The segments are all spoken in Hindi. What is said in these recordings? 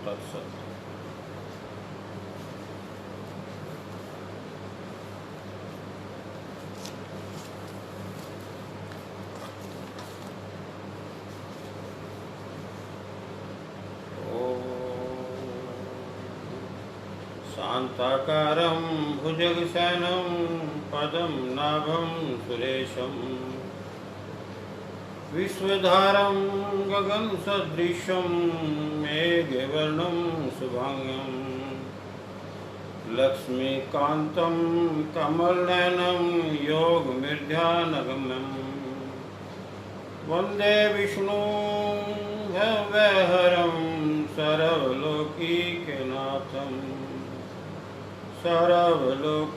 तत्सत। शांताकारं भुजगशयनं पदं नाभं सुरेशं विश्वधारं गगनसदृशं मेघवर्णं शुभांगं लक्ष्मीकान्तं कमलनयनं योगनिर्ध्यानगम्यं वन्दे विष्णुं भवहरं सर्वलोकीनाथं सर्वलोकीनाथं।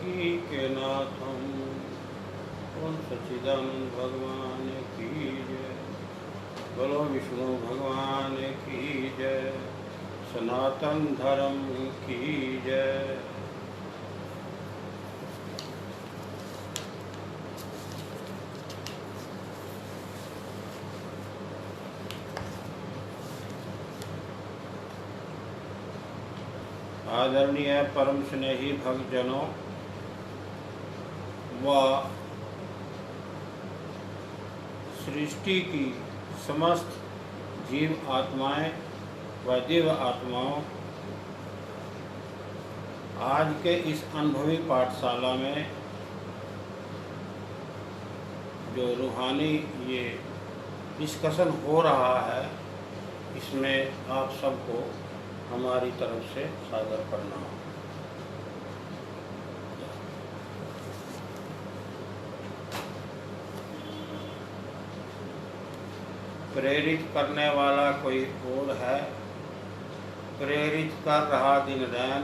ओम सच्चिदानंद भगवान की जय। बोलो विष्णु भगवान की जय। सनातन धर्म की जय। आदरणीय परम स्नेही भक्तजनों व सृष्टि की समस्त जीव आत्माएं व दिव्य आत्माओं, आज के इस अनुभवी पाठशाला में जो रूहानी ये डिस्कशन हो रहा है, इसमें आप सबको हमारी तरफ से सादर प्रणाम। प्रेरित करने वाला कोई और है, प्रेरित कर रहा दिन रैन,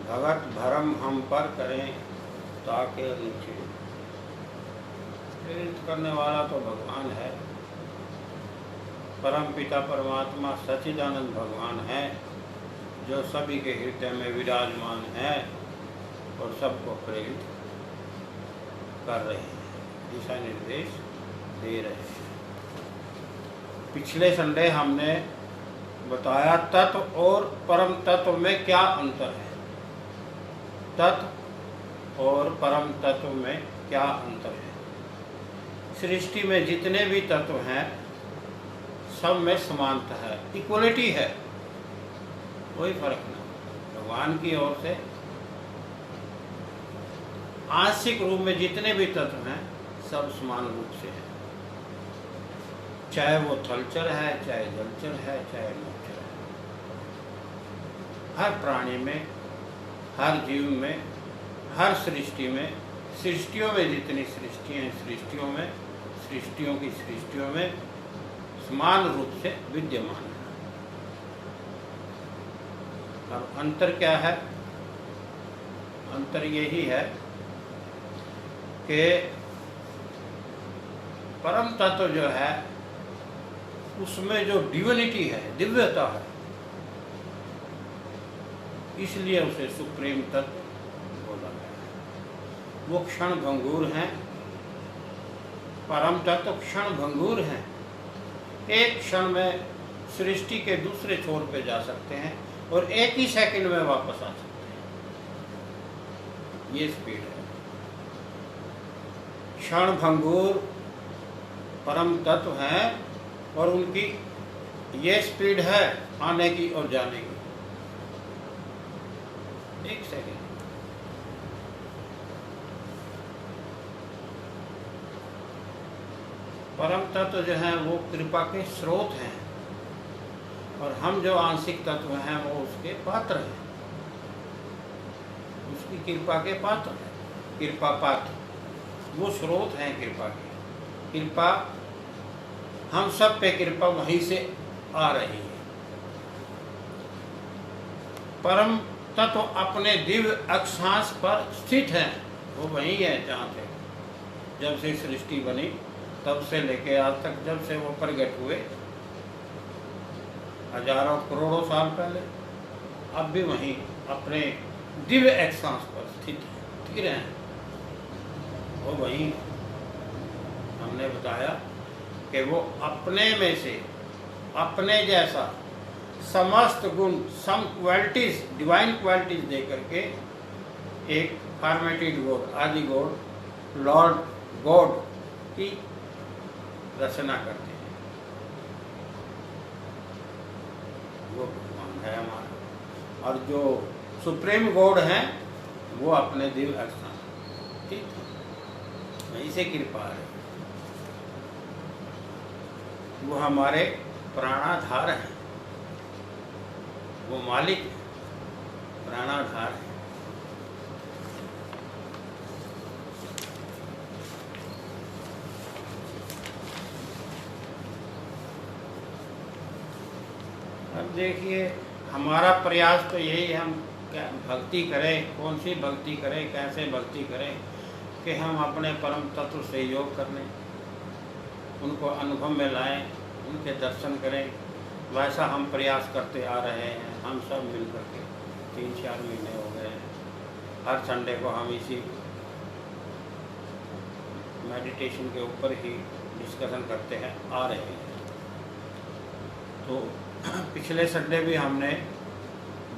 भगत भरम हम पर करें ताके नीचे। प्रेरित करने वाला तो भगवान है, परम पिता परमात्मा सच्चिदानंद भगवान है, जो सभी के हृदय में विराजमान है और सबको प्रेरित कर रहे हैं, दिशा निर्देश दे रहे हैं। पिछले संडे हमने बताया तत्व और परम तत्व में क्या अंतर है। तत्व और परम तत्व में क्या अंतर है। सृष्टि में जितने भी तत्व हैं सब में समानता है, इक्वलिटी है, कोई फर्क नहीं। भगवान की ओर से आंशिक रूप में जितने भी तत्व हैं सब समान रूप से हैं, चाहे वो थलचर है, चाहे जलचर है, चाहे नभचर है। हर प्राणी में, हर जीव में, हर सृष्टि में, सृष्टियों में जितनी सृष्टियाँ हैं, सृष्टियों की सृष्टियों में समान रूप से विद्यमान है। अब अंतर क्या है? अंतर यही है कि परम तत्व जो है उसमें जो डिविनिटी है, दिव्यता है, इसलिए उसे सुप्रीम तत्व बोला गया है। वो क्षण भंगुर हैं, परम तत्व क्षण भंगुर हैं। एक क्षण में सृष्टि के दूसरे छोर पे जा सकते हैं और एक ही सेकंड में वापस आ सकते हैं, ये स्पीड है। क्षण भंगुर परम तत्व हैं और उनकी ये स्पीड है आने की और जाने की, एक सेकंड। परम तत्व जो है वो कृपा के स्रोत हैं और हम जो आंशिक तत्व हैं वो उसके पात्र हैं, उसकी कृपा के पात्र हैं। कृपा पात्र वो स्रोत हैं कृपा के। कृपा हम सब पे कृपा वहीं से आ रही है। परम तत्व अपने दिव्य अक्षांश पर स्थित हैं, वो वहीं है जहाँ से जब से सृष्टि बनी तब से लेके आज तक, जब से वो प्रकट हुए हजारों करोड़ों साल पहले, अब भी वहीं अपने दिव्य अक्षांश पर स्थिर हैं। वो वहीं हमने बताया कि वो अपने में से अपने जैसा समस्त गुण, सम क्वालिटीज, डिवाइन क्वालिटीज दे करके एक फॉर्मेटेड गॉड, आदि गॉड, लॉर्ड गॉड की रचना करते हैं। वो भगवान है हमारा, और जो सुप्रीम गॉड हैं वो अपने दिव्य स्थान, ठीक है, वहीं से कृपा है। वो हमारे प्राणाधार हैं, वो मालिक है, प्राणाधार है। अब देखिए, हमारा प्रयास तो यही है, हम क्या भक्ति करें, कौन सी भक्ति करें, कैसे भक्ति करें, कि हम अपने परम तत्व से योग कर लें, उनको अनुभव में लाएं, उनके दर्शन करें। वैसा हम प्रयास करते आ रहे हैं, हम सब मिल करके 3-4 महीने हो गए हैं। हर संडे को हम इसी मेडिटेशन के ऊपर ही डिस्कशन करते हैं आ रहे हैं। तो पिछले संडे भी हमने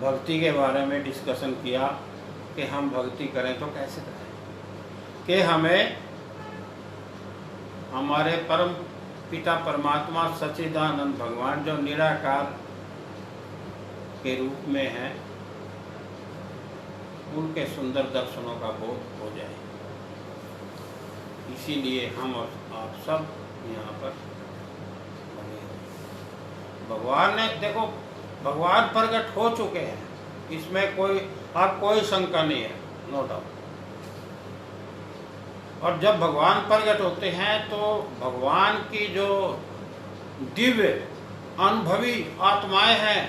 भक्ति के बारे में डिस्कशन किया कि हम भक्ति करें तो कैसे करें, कि हमें हमारे परम पिता परमात्मा सच्चिदानंद भगवान जो निराकार के रूप में हैं, उनके सुंदर दर्शनों का बोध हो जाए। इसीलिए हम और आप सब यहाँ पर बने हैं। भगवान ने, देखो, भगवान प्रकट हो चुके हैं, इसमें कोई शंका नहीं है, नो डाउट। और जब भगवान प्रकट होते हैं तो भगवान की जो दिव्य अनुभवी आत्माएं हैं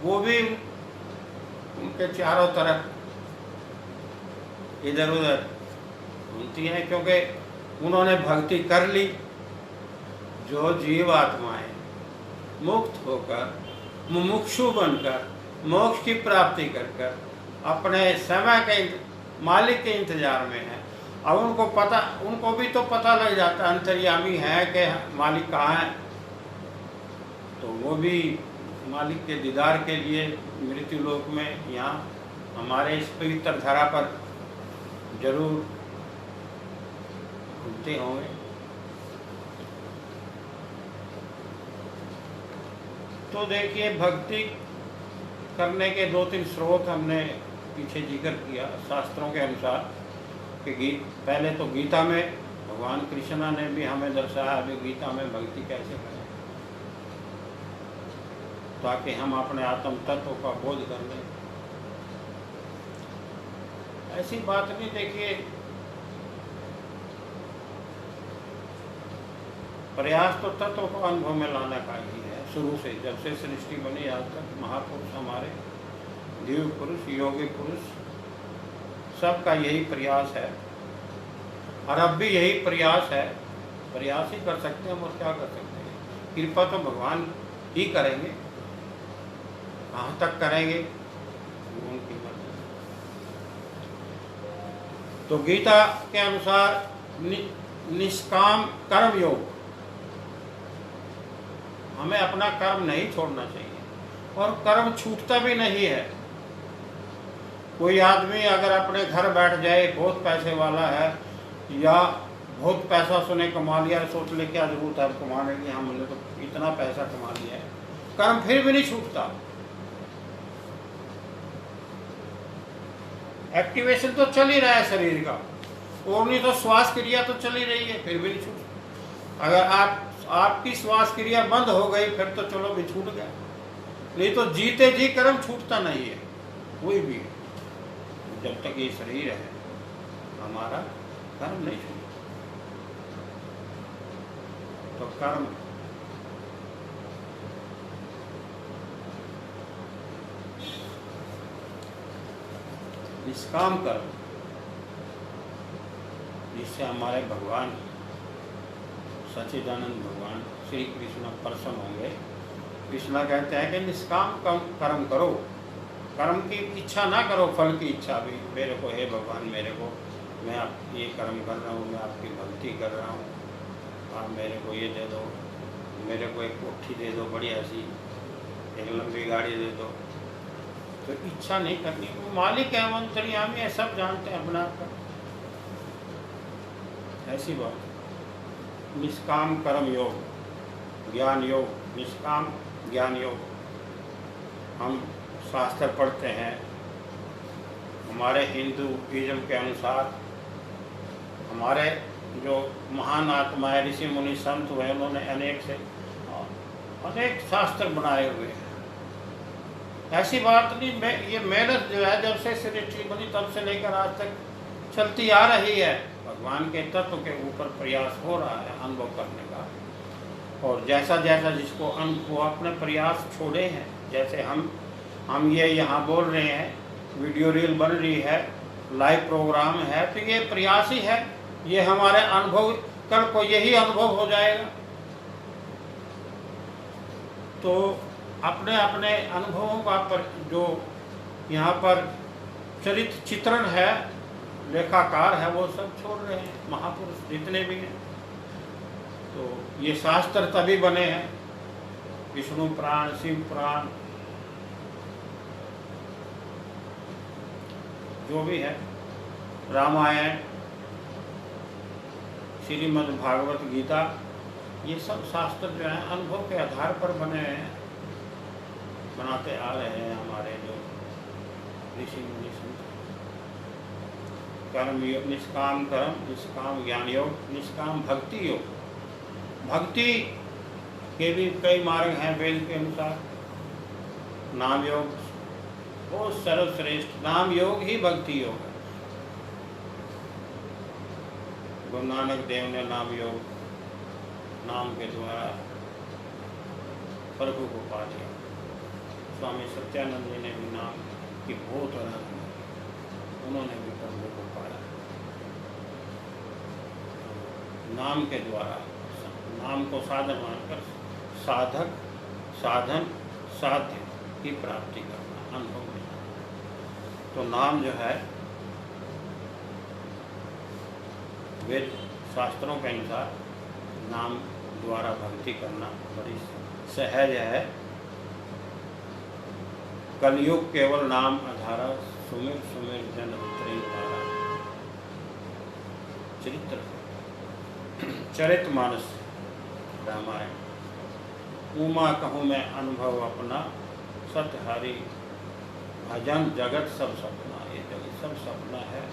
वो भी उनके चारों तरफ इधर उधर घूमती हैं, क्योंकि उन्होंने भक्ति कर ली। जो जीव आत्माएं मुक्त होकर, मुमुक्षु बनकर, मोक्ष की प्राप्ति कर अपने समय के मालिक के इंतजार में है, अब उनको भी तो पता लग जाता अंतर्यामी है कि मालिक कहाँ है, तो वो भी मालिक के दीदार के लिए मृत्यु लोक में यहाँ हमारे इस पवित्र धरा पर जरूर घूमते होंगे। तो देखिए, भक्ति करने के 2-3 स्रोत हमने पीछे जिक्र किया शास्त्रों के अनुसार, कि पहले तो गीता में भगवान कृष्ण ने भी हमें दर्शाया अभी गीता में भक्ति कैसे करें, ताकि हम अपने आत्म तत्व का बोध कर लें। ऐसी बात नहीं, देखिए, प्रयास तो तत्व को अनुभव में लाने का ही है। शुरू से, जब से सृष्टि बनी आज तक महापुरुष, हमारे दिव्य पुरुष, योगी पुरुष, सबका यही प्रयास है, और अब भी यही प्रयास है। प्रयास ही कर सकते हैं हम, और क्या कर सकते हैं। कृपा तो भगवान ही करेंगे, कहाँ तक करेंगे वो उनकी मर्जी। तो गीता के अनुसार निष्काम कर्म योग, हमें अपना कर्म नहीं छोड़ना चाहिए, और कर्म छूटता भी नहीं है। कोई आदमी अगर अपने घर बैठ जाए, बहुत पैसे वाला है या बहुत पैसा उसने कमा लिया, सोच ले क्या जरूरत है कमाने की, हमने तो इतना पैसा कमा लिया है, कर्म फिर भी नहीं छूटता। एक्टिवेशन तो चल ही रहा है शरीर का, और नहीं तो श्वास क्रिया तो चल ही रही है, फिर भी नहीं छूटता। अगर आपकी श्वास क्रिया बंद हो गई फिर तो चलो भी छूट गया, नहीं तो जीते जी कर्म छूटता नहीं है कोई भी। जब तक ये शरीर है हमारा, कर्म नहीं छूटता। तो कर्म निष्काम कर्म, जिससे हमारे भगवान सच्चिदानंद भगवान श्री कृष्ण प्रसन्न होंगे। कृष्णा कहते हैं कि निष्काम कर्म करो, कर्म की इच्छा ना करो, फल की इच्छा भी। मेरे को, हे भगवान, मेरे को, मैं आप ये कर्म कर रहा हूँ, मैं आपकी भक्ति कर रहा हूँ, आप मेरे को ये दे दो, मेरे को एक कोठी दे दो बढ़िया सी, एक लंबी गाड़ी दे दो, तो इच्छा नहीं करनी। वो मालिक है, अंतर्यामी है, सब जानते हैं अपना आपका। ऐसी बात। निष्काम कर्म योग, ज्ञान योग, निष्काम ज्ञान योग। हम शास्त्र पढ़ते हैं, हमारे हिंदुइज्म के अनुसार हमारे जो महान आत्मा है, ऋषि मुनि संत हुए, उन्होंने अनेक शास्त्र बनाए हुए हैं। ऐसी बात नहीं, ये मेहनत जो है जब से सृष्टि बनी तब से लेकर आज तक चलती आ रही है। भगवान के तत्व के ऊपर प्रयास हो रहा है अनुभव करने का। और जैसा जैसा जिसको वो अपने प्रयास छोड़े हैं, जैसे हम ये यहाँ बोल रहे हैं, वीडियो रील बन रही है, लाइव प्रोग्राम है, तो ये प्रयास ही है। ये हमारे अनुभव, कल को यही अनुभव हो जाएगा। तो अपने अपने अनुभवों का जो यहाँ पर चरित्र चित्रण है, लेखाकार है, वो सब छोड़ रहे हैं महापुरुष जितने भी हैं। तो ये शास्त्र तभी बने हैं, विष्णु पुराण, शिव पुराण, जो भी है, रामायण, श्रीमद् भागवत गीता, ये सब शास्त्र जो है अनुभव के आधार पर बने हैं, बनाते आ रहे हैं हमारे जो ऋषि मुनि संत। कर्म योग, निष्काम कर्म, निष्काम ज्ञान योग, निष्काम भक्ति योग। भक्ति के भी कई मार्ग हैं वेद के अनुसार। नाम योग वो सर्वश्रेष्ठ, नाम योग ही भक्ति योग है। गुरु नानक देव ने नाम योग, नाम के द्वारा प्रभु को पा लिया। स्वामी सत्यानंद जी ने भी नाम की बहुत आराधना की, उन्होंने भी प्रभु को पाया। नाम के द्वारा, नाम को साधन मानकर साधक, साधन, साध्य की प्राप्ति करना, अनुभव में। तो नाम जो है वेद शास्त्रों के अनुसार नाम द्वारा भक्ति करना बड़ी सहज है। कलयुग केवल नाम आधारा, सुमिर सुमिर जन उतरे पारा। चरित मानस रामायण। उमा कहूँ मैं अनुभव अपना, सतहरि भजन जगत सब सपना। ये जगत सब सपना है,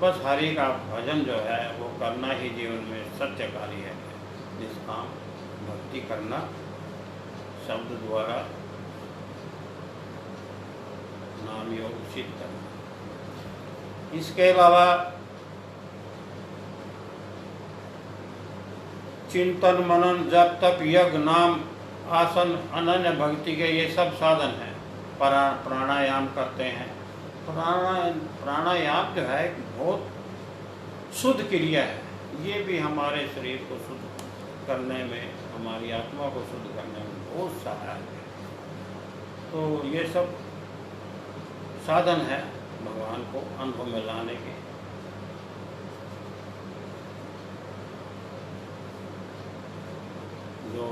बस हरि का भजन जो है वो करना ही जीवन में सत्य कार्य है। निष्काम भक्ति करना, शब्द द्वारा नाम योग सिद्ध करना। इसके अलावा चिंतन, मनन, जप, तप, यज्ञ, नाम, आसन, अनन्य भक्ति के ये सब साधन हैं। प्राणायाम करते हैं। प्राणायाम जो है बहुत शुद्ध क्रिया है। ये भी हमारे शरीर को शुद्ध करने में, हमारी आत्मा को शुद्ध करने में बहुत सहायक है। तो ये सब साधन है भगवान को अनुभव में लाने के। जो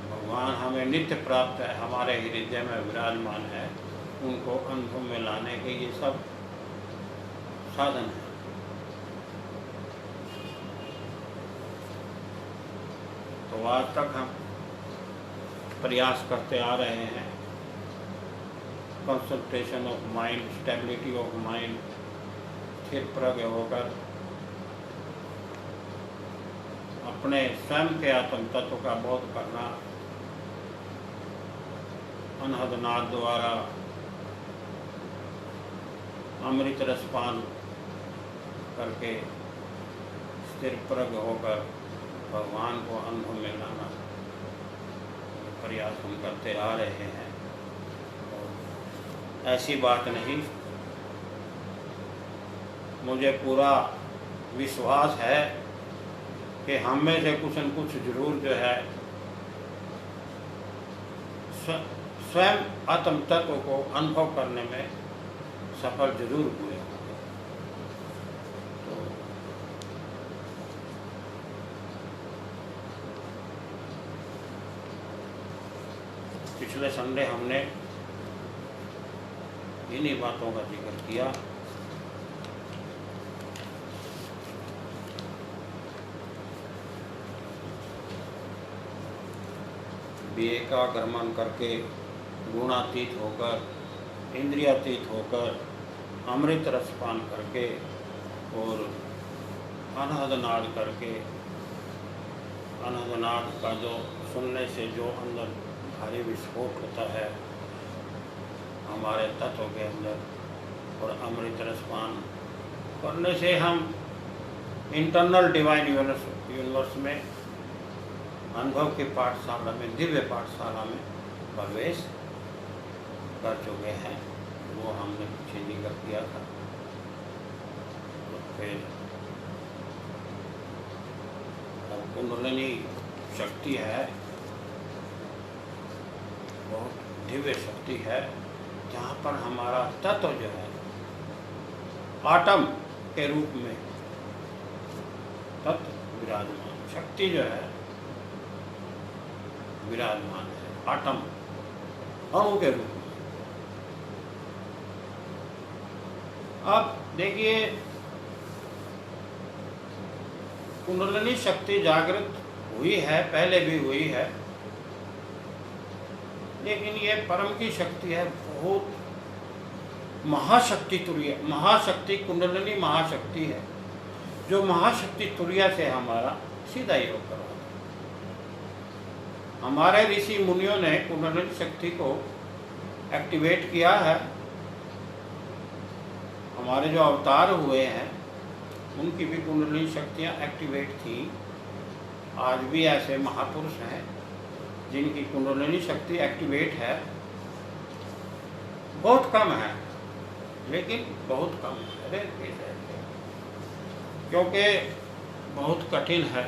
भगवान हमें नित्य प्राप्त है, हमारे हृदय में विराजमान है, उनको अनुभव में लाने के ये सब साधन है। तो आज तक हम प्रयास करते आ रहे हैं concentration of mind, stability of mind, स्थिर प्रज्ञ होकर अपने स्वयं के आत्म तत्व का बोध करना, अनहद नाद द्वारा अमृत रसपान करके स्थिर प्रज्ञ होकर भगवान को अनुभव में लाना प्रयास हम करते आ रहे हैं। और ऐसी बात नहीं, मुझे पूरा विश्वास है कि हम में से कुछ न कुछ जरूर जो है स्वयं आत्म तत्व को अनुभव करने में सफल जरूर हुए। तो पिछले संडे हमने इन्हीं बातों का जिक्र किया। विवेकागमन करके गुणातीत होकर, इंद्रियातीत होकर, अमृत रसपान करके और अनहद करके, अनहद का जो सुनने से जो अंदर भारी विस्फोट होता है हमारे तत्व के अंदर, और अमृत रसपान करने से हम इंटरनल डिवाइन यूनिवर्स में, अनुभव की पाठशाला में, दिव्य पाठशाला में प्रवेश कर चुके हैं। वो हमने पीछे जिक्र किया था। तो फिर अब कुंडलिनी शक्ति है, बहुत दिव्य शक्ति है, जहाँ पर हमारा तत्व जो है आटम के रूप में तत्व विराजमान, शक्ति जो है विराजमान है, आटम अणु के रूप में। अब देखिए, कुंडलिनी शक्ति जागृत हुई है, पहले भी हुई है, लेकिन ये परम की शक्ति है, बहुत महाशक्ति तुरीय, महाशक्ति कुंडलिनी महाशक्ति है, जो महाशक्ति तुरीय से हमारा सीधा योग करवा। हमारे ऋषि मुनियों ने कुंडलिनी शक्ति को एक्टिवेट किया है। हमारे जो अवतार हुए हैं उनकी भी कुंडलिनी शक्तियाँ एक्टिवेट थी। आज भी ऐसे महापुरुष हैं जिनकी कुंडलिनी शक्ति एक्टिवेट है, बहुत कम है, लेकिन बहुत कम है, क्योंकि बहुत कठिन है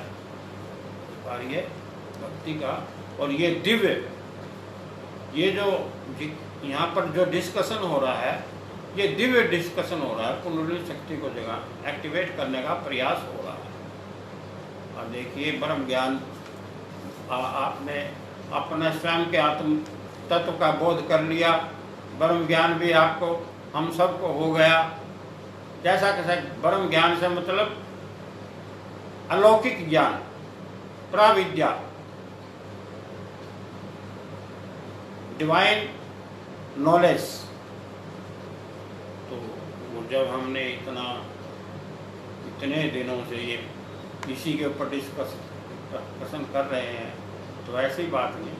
कार्य भक्ति का। और ये दिव्य, ये जो यहाँ पर जो डिस्कशन हो रहा है, ये दिव्य डिस्कशन हो रहा है, कुंडलिनी शक्ति को जगह एक्टिवेट करने का प्रयास हो रहा है। और देखिए, ब्रह्म ज्ञान आपने अपने स्वयं के आत्म तत्व का बोध कर लिया, ब्रह्म ज्ञान भी आपको, हम सबको हो गया। जैसा कैसा ब्रह्म ज्ञान से मतलब अलौकिक ज्ञान, प्राविद्या, डिवाइन नॉलेज। तो वो जब हमने इतने दिनों से ये इसी के ऊपर डिस्कशन कर रहे हैं, तो ऐसी बात नहीं,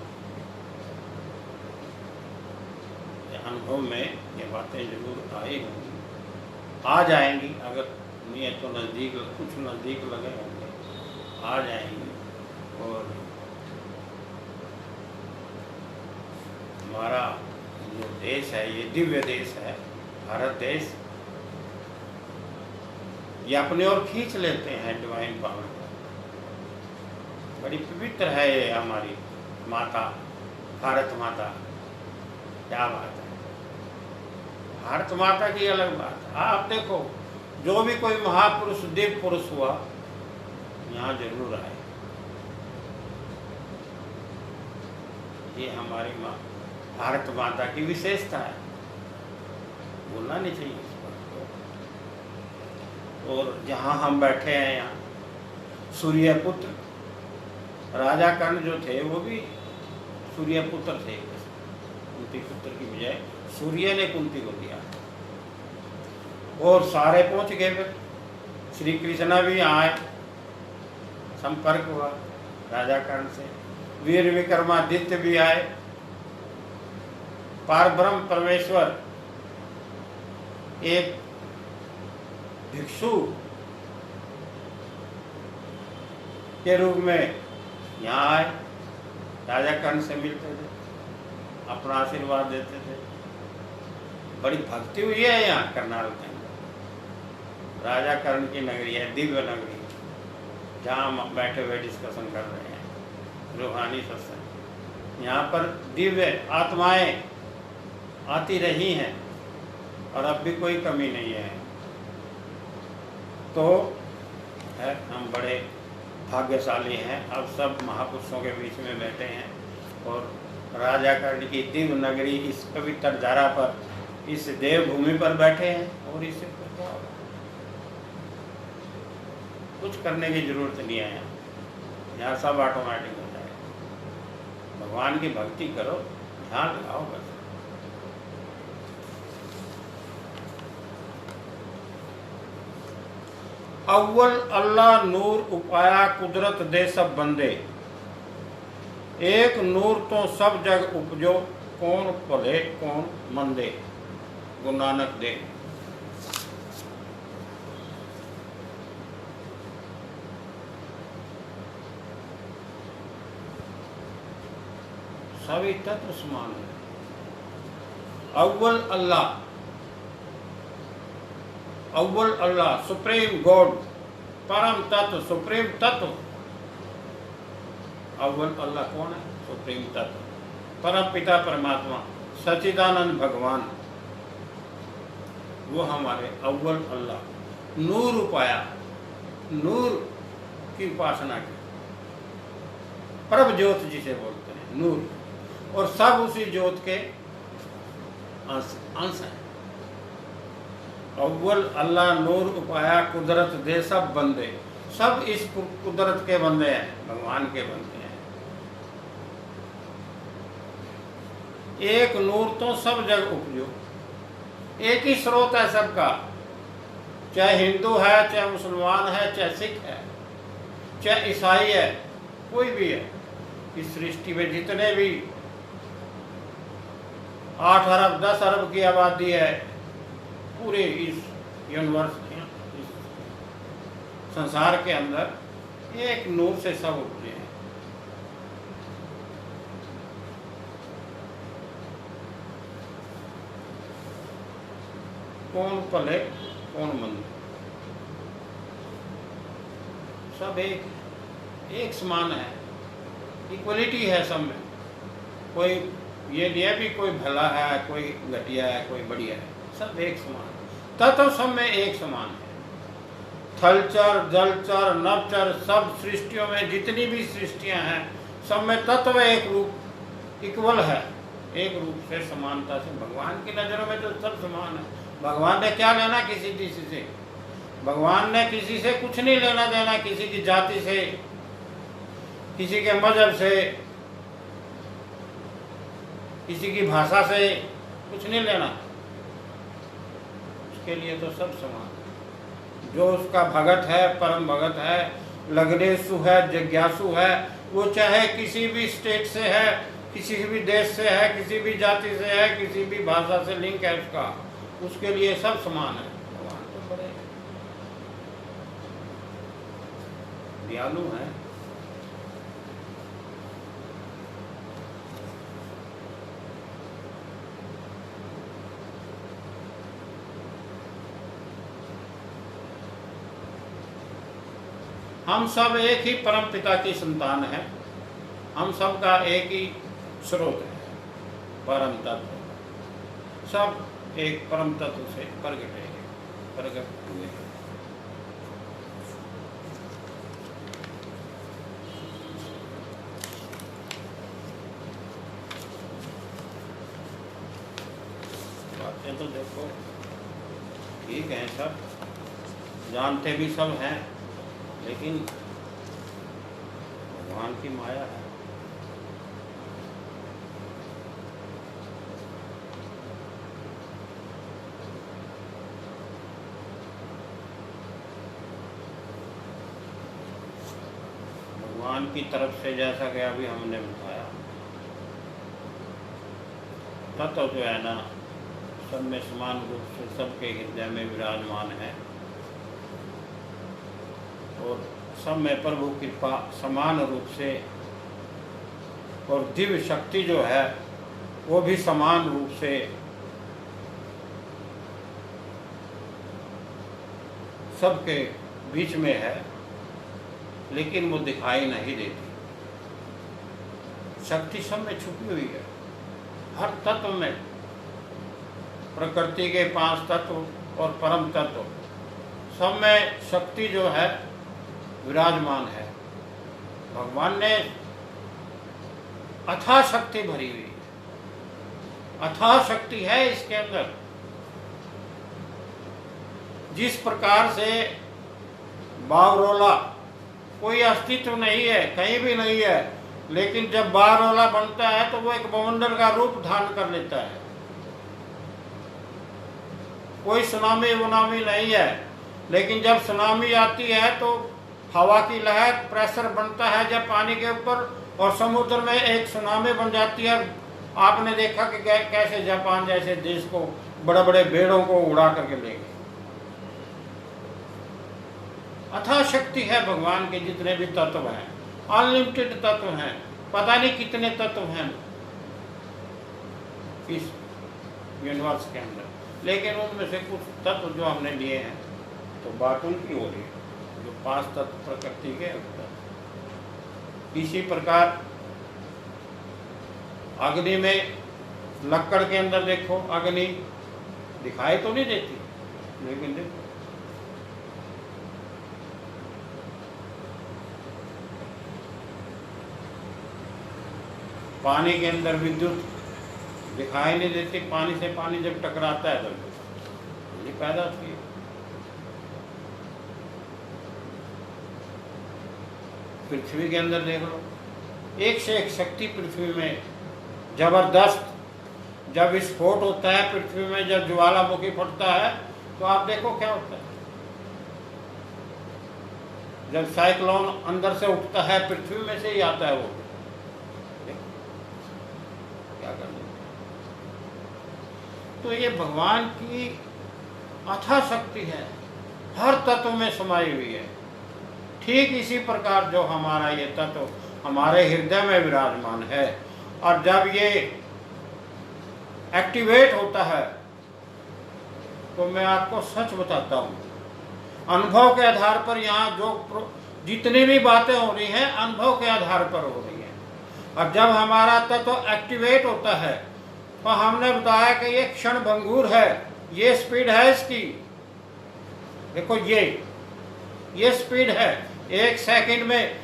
अनुभव में ये बातें जरूर आई होंगी, आ जाएंगी। अगर नहीं है तो नज़दीक, कुछ नज़दीक लगे होंगे, आ जाएंगी। और हमारा जो देश है, ये दिव्य देश है, भारत देश, ये अपने ओर खींच लेते हैं डिवाइन पावर को। बड़ी पवित्र है ये हमारी माता, भारत माता। क्या बात है, भारत माता की अलग बात है। आप देखो, जो भी कोई महापुरुष, दिव्य पुरुष हुआ, यहाँ जरूर आए। ये हमारी माँ भारत माता की विशेषता है, बोलना नहीं चाहिए इस बात को। और जहाँ हम बैठे हैं, यहाँ सूर्यपुत्र राजा कर्ण जो थे, वो भी सूर्यपुत्र थे। कुंती पुत्र की बजाय सूर्य ने कुंती को दिया, और सारे पहुँच गए। फिर श्री कृष्णा भी आए, संपर्क हुआ राजा कर्ण से। वीर विक्रमादित्य भी आए, पार ब्रह्म परमेश्वर एक भिक्षु के रूप में यहाँ आए, राजा कर्ण से मिलते थे, अपना आशीर्वाद देते थे। बड़ी भक्ति हुई है यहाँ करनाल के अंदर। राजा कर्ण की नगरी है, दिव्य नगरी, जहाँ हम बैठे हुए डिस्कशन कर रहे हैं, रूहानी सत्संग। यहाँ पर दिव्य आत्माएं आती रही हैं, और अब भी कोई कमी नहीं है। तो है, हम बड़े भाग्यशाली हैं, अब सब महापुरुषों के बीच में बैठे हैं। और राजा राजा कर्ण की दिव्य नगरी इस पवित्र धारा पर, इस देवभूमि पर बैठे हैं और इससे क्या होगा? कुछ करने की जरूरत नहीं है। यहाँ सब ऑटोमेटिक हो जाएगा। भगवान की भक्ति करो, ध्यान लगाओ बस। अव्वल अल्लाह नूर उपाया कुदरत दे सब बंदे, एक नूर तो सब जग उपजो, कौन भले कौन मंदे। गुरु नानक देव। सभी तत्व समान है। अव्वल अल्लाह, अव्वल अल्लाह, सुप्रीम गॉड, परम तत्व, सुप्रीम तत्व। अव्वल अल्लाह कौन है? सुप्रीम तत्व, परम पिता परमात्मा, सच्चिदानंद भगवान, वो हमारे अव्वल अल्लाह। नूर उपाया, नूर की उपासना की, प्रभ ज्योत जिसे बोलते हैं, नूर, और सब उसी ज्योत के अंश हैं। अव्वल अल्लाह नूर उपाया कुदरत दे सब बंदे, सब इस कुदरत के बंदे हैं, भगवान के बंदे हैं। एक नूर तो सब जग उपजो, एक ही स्रोत है सबका, चाहे हिंदू है, चाहे मुसलमान है, चाहे सिख है, चाहे ईसाई है, कोई भी है। इस सृष्टि में जितने भी 8 अरब 10 अरब की आबादी है, पूरे इस यूनिवर्स, इस संसार के अंदर एक नूर से सब उपजे हैं। कौन भले कौन मंद, सब एक समान है, इक्वलिटी है सब में। कोई ये नहीं है भी कोई भला है, कोई घटिया है, कोई बढ़िया है, सब एक समान। तत्व सब में एक समान है। थलचर, जलचर, नभचर, सब सृष्टियों में जितनी भी सृष्टियां हैं, सब में तत्व एक रूप, इक्वल है, एक रूप से, समानता से। भगवान की नजरों में तो सब समान है। भगवान ने क्या लेना किसी से? भगवान ने किसी से कुछ नहीं लेना देना, किसी की जाति से, किसी के मजहब से, किसी की भाषा से कुछ नहीं लेना। उसके लिए तो सब समान। जो उसका भगत है, परम भगत है, लग्नेशु है, जिज्ञासु है, वो चाहे किसी भी स्टेट से है, किसी भी देश से है, किसी भी जाति से है, किसी भी भाषा से लिंक है उसका, उसके लिए सब समान है। भगवान तो बड़े दयालु हैं। हम सब एक ही परम पिता की संतान हैं। हम सब का एक ही स्रोत है, परम तत्व। सब एक परम तत्व से प्रकट हुए। बातें तो देखो ठीक है, सब जानते भी सब हैं, लेकिन भगवान की माया है। भगवान की तरफ से, जैसा कि अभी हमने बताया, तत्व जो है ना, सब में समान रूप से सबके हृदय में विराजमान है, और सब में प्रभु कृपा समान रूप से, और दिव्य शक्ति जो है वो भी समान रूप से सबके बीच में है, लेकिन वो दिखाई नहीं देती। शक्ति सब में छुपी हुई है, हर तत्व में। प्रकृति के 5 तत्व और परम तत्व, सब में शक्ति जो है विराजमान है। भगवान ने अथाह शक्ति भरी हुई है। अथाह शक्ति है इसके अंदर। जिस प्रकार से बावरोला कोई अस्तित्व नहीं है, कहीं भी नहीं है, लेकिन जब बावरोला बनता है तो वो एक बवंडर का रूप धारण कर लेता है। कोई सुनामी वुनामी नहीं है, लेकिन जब सुनामी आती है तो हवा की लहर, प्रेशर बनता है जब पानी के ऊपर, और समुद्र में एक सुनामी बन जाती है। आपने देखा कि कैसे जापान जैसे देश को बड़े बड़े बेड़ों को उड़ा करके ले गए। अथाह शक्ति है भगवान के जितने भी तत्व हैं, अनलिमिटेड तत्व हैं, पता नहीं कितने तत्व हैं इस यूनिवर्स के अंदर, लेकिन उनमें से कुछ तत्व जो हमने लिए हैं तो बात उनकी हो रही है, जो 5 तत्व प्रकृति के होता है। इसी प्रकार अग्नि में, लक्कड़ के अंदर देखो, अग्नि दिखाई तो नहीं देती, लेकिन देखो पानी के अंदर विद्युत दिखाई नहीं देती, पानी से पानी जब टकराता है तो बिजली पैदा होती है। पृथ्वी के अंदर देख लो, एक से एक शक्ति पृथ्वी में जबरदस्त। जब विस्फोट होता है पृथ्वी में, जब ज्वालामुखी फटता है तो आप देखो क्या होता है। जब साइक्लोन अंदर से उठता है, पृथ्वी में से ही आता है, वो क्या करना। तो ये भगवान की अथाह शक्ति है, हर तत्व में समाई हुई है। ठीक इसी प्रकार जो हमारा ये तत्व हमारे हृदय में विराजमान है, और जब ये एक्टिवेट होता है तो मैं आपको सच बताता हूँ, अनुभव के आधार पर यहाँ जो जितनी भी बातें हो रही हैं अनुभव के आधार पर हो रही हैं। और जब हमारा तत्व एक्टिवेट होता है तो हमने बताया कि ये क्षण भंगुर है, ये स्पीड है इसकी। देखो ये स्पीड है, 1 सेकंड में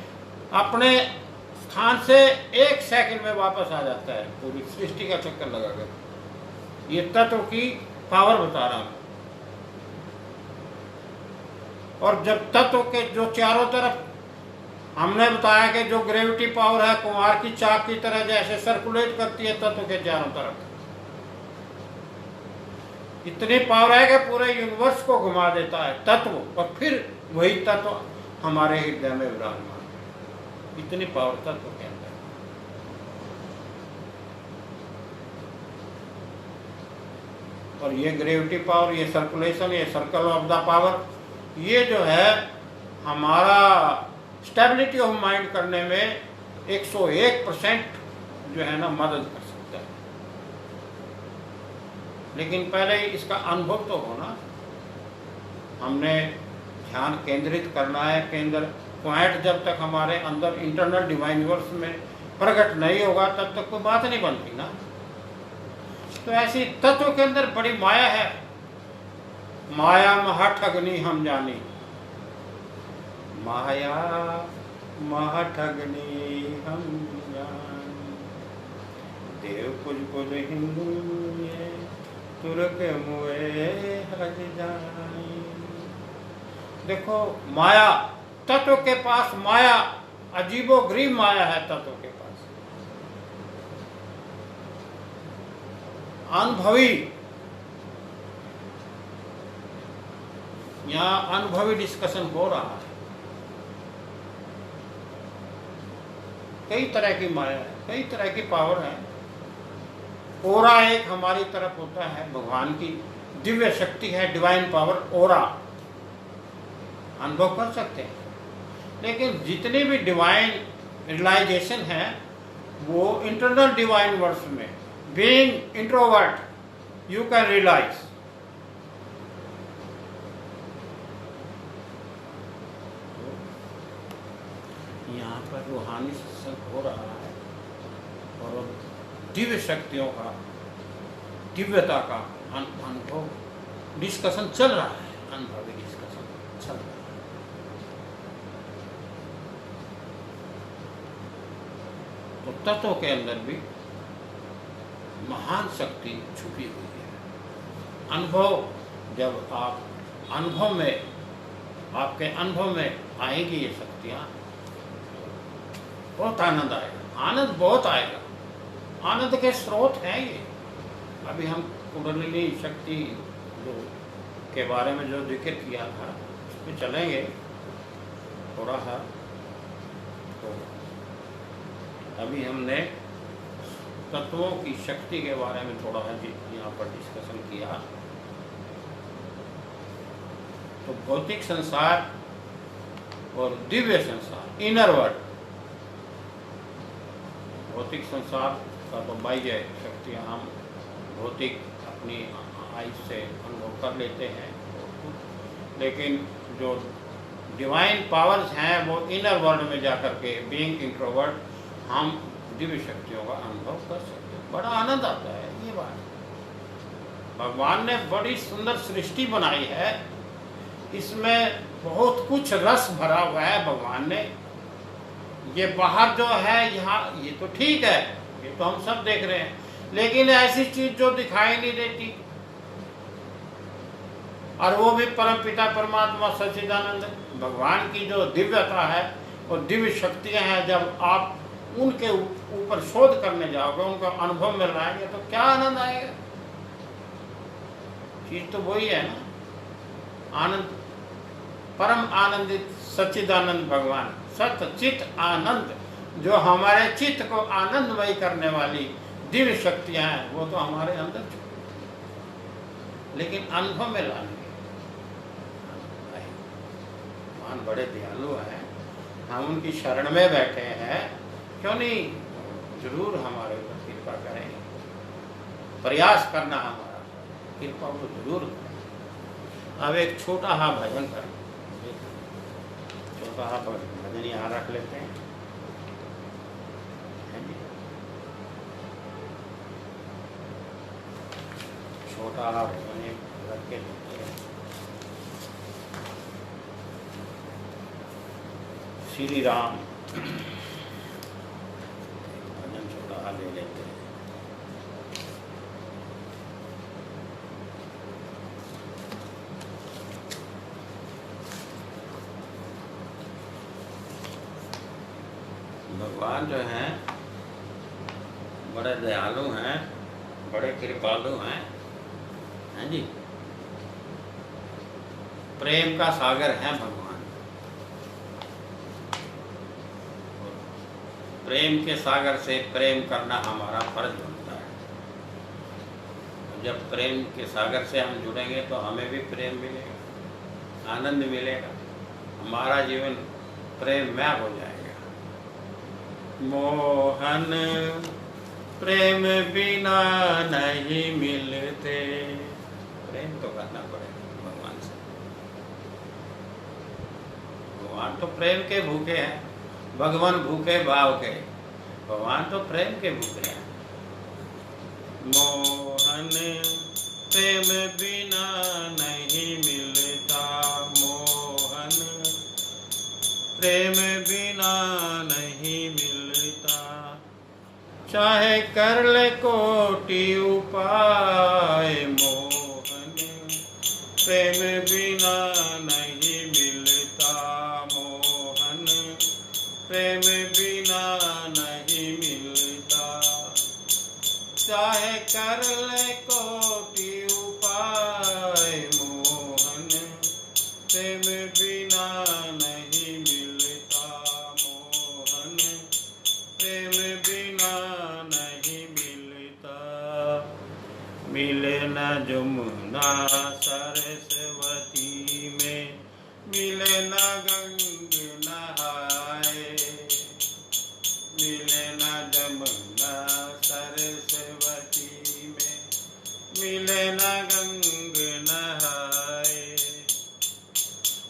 अपने स्थान से 1 सेकंड में वापस आ जाता है, पूरी सृष्टि का चक्कर लगाकर। ये तत्व की पावर बता रहा हूं। और जब तत्व के जो चारों तरफ हमने बताया कि जो ग्रेविटी पावर है कुम्हार की चाक की तरह जैसे सर्कुलेट करती है तत्व के चारों तरफ, इतनी पावर है कि पूरे यूनिवर्स को घुमा देता है तत्व, और फिर वही तत्व हमारे हृदय में विराजमान है। इतनी पावर तत्व के अंदर। और ये ग्रेविटी पावर, ये सर्कुलेशन, ये सर्कल ऑफ द पावर, ये जो है हमारा स्टेबिलिटी ऑफ माइंड करने में 101% जो है ना मदद कर सकता है। लेकिन पहले इसका अनुभव तो होना, हमने ध्यान केंद्रित करना है। केंद्र पॉइंट जब तक हमारे अंदर इंटरनल डिवाइन यूनिवर्स में प्रकट नहीं होगा तब तक कोई बात नहीं बनती ना। तो ऐसी तत्व के अंदर बड़ी माया है। माया महाठगनी हम जानी, माया महाठगनी हम जानी, देव कुछ कुछ हिंदू तुरक मुए हज जानी। देखो माया, तत्व के पास माया, अजीबोगरीब माया है तत्व के पास। अनुभवी, यहाँ अनुभवी डिस्कशन हो रहा है। कई तरह की माया है, कई तरह की पावर है। ओरा एक हमारी तरफ होता है, भगवान की दिव्य शक्ति है, डिवाइन पावर, ओरा अनुभव कर सकते हैं। लेकिन जितनी भी डिवाइन रियलाइजेशन है वो इंटरनल डिवाइन वर्ड्स में, being introvert you can realise. यहाँ पर रूहानी सत्संग हो रहा है और दिव्य शक्तियों का, दिव्यता का अनुभव डिस्कशन चल रहा है, अनुभवी डिस्कशन चल रहा है। तो तत्व के अंदर भी महान शक्ति छुपी हुई है। अनुभव, जब आप अनुभव में, आपके अनुभव में आएगी ये शक्तियाँ, बहुत आनंद आएगा, आनंद बहुत आएगा। आनंद के स्रोत हैं ये। अभी हम कुंडलिनी शक्ति जो के बारे में जो जिक्र किया था उसमें चलेंगे थोड़ा सा। तो अभी हमने तत्वों की शक्ति के बारे में थोड़ा सा यहाँ पर डिस्कशन किया। तो भौतिक संसार और दिव्य संसार, इनर वर्ल्ड, भौतिक संसार का तो बाह्य शक्तियाँ हम भौतिक अपनी आँख से अनुभव कर लेते हैं, लेकिन जो डिवाइन पावर्स हैं वो इनर वर्ल्ड में जाकर के, बीइंग इंट्रोवर्ट, हम दिव्य शक्तियों का अनुभव कर सकते हैं। बड़ा आनंद आता है। ये बात भगवान ने बड़ी सुंदर सृष्टि बनाई है, इसमें बहुत कुछ रस भरा हुआ है भगवान ने। ये बाहर जो है यहाँ, ये तो ठीक है, ये तो हम सब देख रहे हैं, लेकिन ऐसी चीज जो दिखाई नहीं देती, और वो भी परम पिता परमात्मा सच्चिदानंद भगवान की जो दिव्यता है और दिव्य शक्तियां हैं, जब आप उनके ऊपर शोध करने जाओगे, उनका अनुभव में लाएंगे तो क्या आनंद आएगा। चीज तो वही है ना, आनंद, परम आनंदित सच्चिदानंद भगवान, सत चित आनंद, जो हमारे चित्त को आनंदमय करने वाली दिव्य शक्तियां हैं, वो तो हमारे अंदर, लेकिन अनुभव में लाने भगवान बड़े दयालु हैं। हम उनकी शरण में बैठे हैं, क्यों नहीं, जरूर हमारे ऊपर कृपा करेंगे। प्रयास करना हमारा, कृपा तो जरूर करें। अब एक छोटा सा भजन करें, छोटा सा भजन यहाँ रख लेते हैं। छोटा सा भजन रख के लेते हैं। श्री राम भजन छोटा सा ले लेते हैं। भगवान जो हैं बड़े दयालु हैं, बड़े कृपालु हैं, हैं जी। प्रेम का सागर है भगवान। प्रेम के सागर से प्रेम करना हमारा फर्ज बनता है। जब प्रेम के सागर से हम जुड़ेंगे तो हमें भी प्रेम मिलेगा, आनंद मिलेगा, हमारा जीवन प्रेममय हो जाएगा। मोहन प्रेम बिना नहीं मिलते, प्रेम तो करना पड़ेगा भगवान से। भगवान तो प्रेम के भूखे हैं, भगवान भूखे भाव के, भगवान तो प्रेम के भूखे हैं। मोहन प्रेम बिना नहीं मिलता, मोहन प्रेम बिना नहीं मिलता, चाहे कर ले कोटि उपाय, मोहन प्रेम बिना नहीं मिलता, मोहन प्रेम बिना नहीं मिलता, चाहे कर ले कोटि उपाय, मोहन प्रेम बिना नहीं मिलता, मोहन प्रेम बिना नहीं मिलता। मिले न जमुना सरस्वती में, मिले न गंग नहाए, मिले न जमुना सरस्वती में, मिले न गंग नहाए,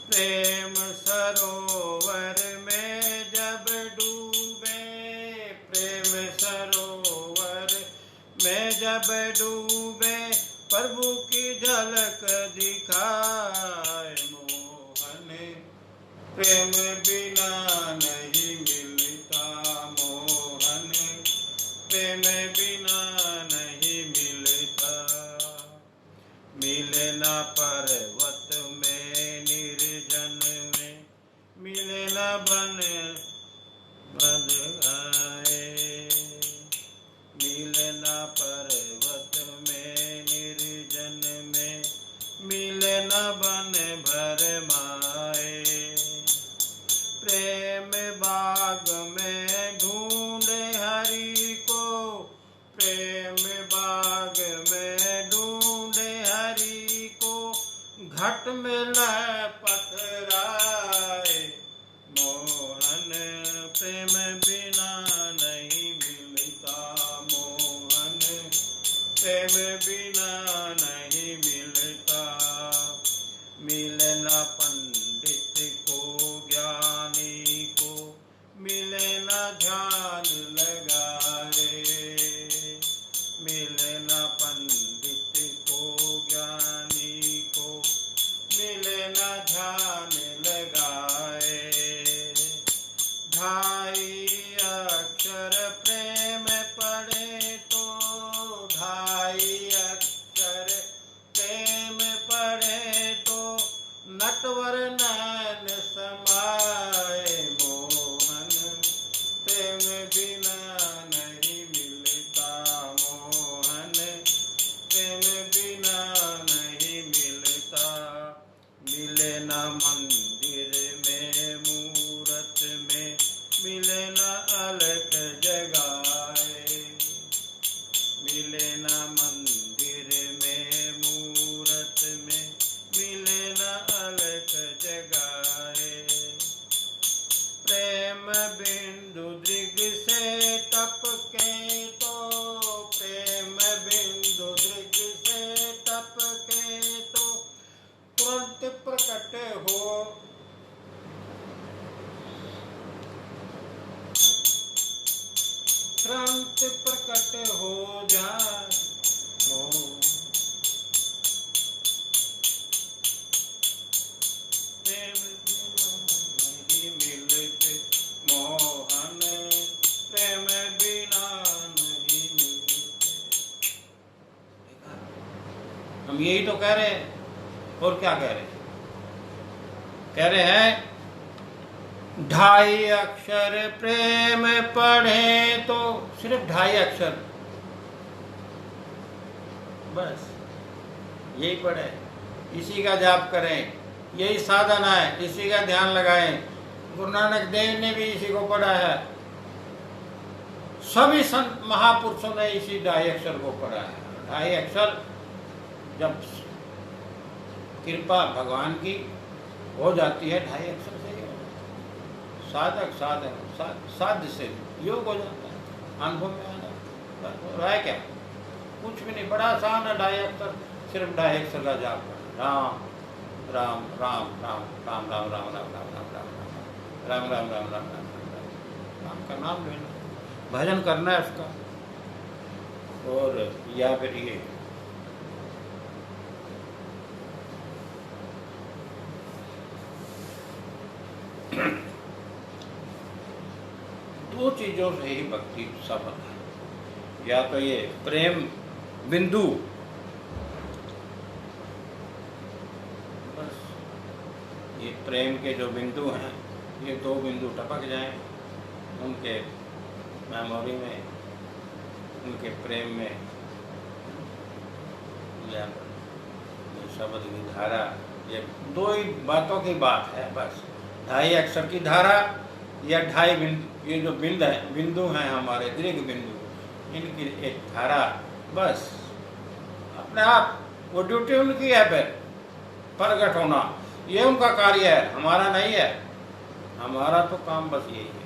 प्रेम सरोवर में जब डूबे, प्रेम सरोवर में जब डूबे, प्रभु की झलक दिखाए, मोहन प्रेम बिना नहीं मिलता, मोहन प्रेम बिना नहीं मिलता। मिले न पर्वत में निर्जन में, मिले न बन बद आए। मिले न पर्वत में निर्जन में, मिले न बन भर माए। प्रेम बाग में ढूंढे हरि को, प्रेम बाग में ढूंढे हरि को, घट में न पथराए। मोहन प्रेम बिना नहीं मिलता, मोहन प्रेम बिना नहीं मिलता। मिले न पंडित को ज्ञानी को, मिले न ध्यान लगाए। मिले न पंडित को ज्ञानी को, मिले न ध्यान लगाए। ढाई अक्षर प्रेम पढ़े तो, ढाई अक्षर प्रेम पढ़े तो, नटवर नैन समाए। मोहन प्रेम बिना नहीं मिलता, मोहन प्रेम बिना नहीं मिलता। मिले न मंदिर में मूरत में, मिले न अलख जगाए। मिले न मंदिर में मूरत में, मिले न अलख जगाए। प्रेम बिंदु दृग से टपके तो, प्रेम बिंदु दृग से टपके तो, तुरंत प्रकट हो। तुरंत प्रकट हो जाए। प्रेम नहीं मिलते, मोहन प्रेम बिना नहीं मिलते। हम यही तो कह रहे हैं, और क्या कह रहे हैं? कह रहे हैं ढाई अक्षर प्रेम पढ़े तो, सिर्फ ढाई अक्षर बस यही पढ़े, इसी का जाप करें, यही साधना है, इसी का ध्यान लगाएं। गुरु नानक देव ने भी इसी को पढ़ा है, सभी संत महापुरुषों ने इसी ढाई अक्षर को पढ़ा है। ढाई अक्षर जब कृपा भगवान की हो जाती है, ढाई अक्षर से साधक साध्य से योग हो जाता है, अनुभव में आना। रहा है क्या? कुछ भी नहीं, बड़ा आसान है। ढाई अक्षर, सिर्फ ढाई अक्षर का जाप करना। राम राम राम राम राम राम राम राम राम राम राम राम राम राम राम राम का नाम लेना, भजन करना है उसका। और या फिर ये दो चीजों से ही भक्ति सफल है। या तो ये प्रेम बिंदु, बस ये प्रेम के जो बिंदु हैं, ये दो बिंदु टपक जाएं उनके मेमोरी में, उनके प्रेम में, या शब्द की धारा, ये दो ही बातों की बात है बस। ढाई अक्षर की धारा या ढाई बिंदु, ये जो बिंदु हैं हमारे दीर्घ बिंदु, इनकी एक धारा, बस अपने आप वो ड्यूटी उनकी है। फिर प्रकट होना ये उनका कार्य है, हमारा नहीं है। हमारा तो काम बस यही है।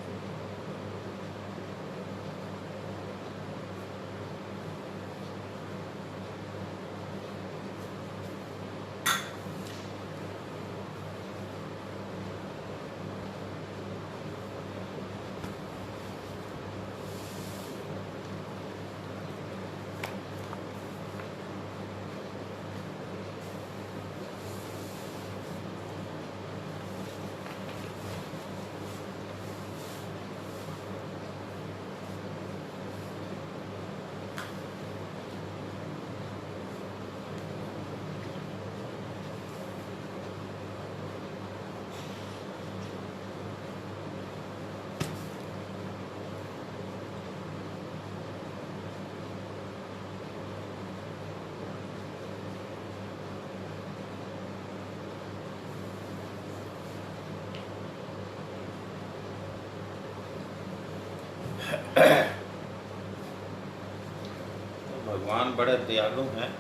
भगवान बड़े दयालु हैं।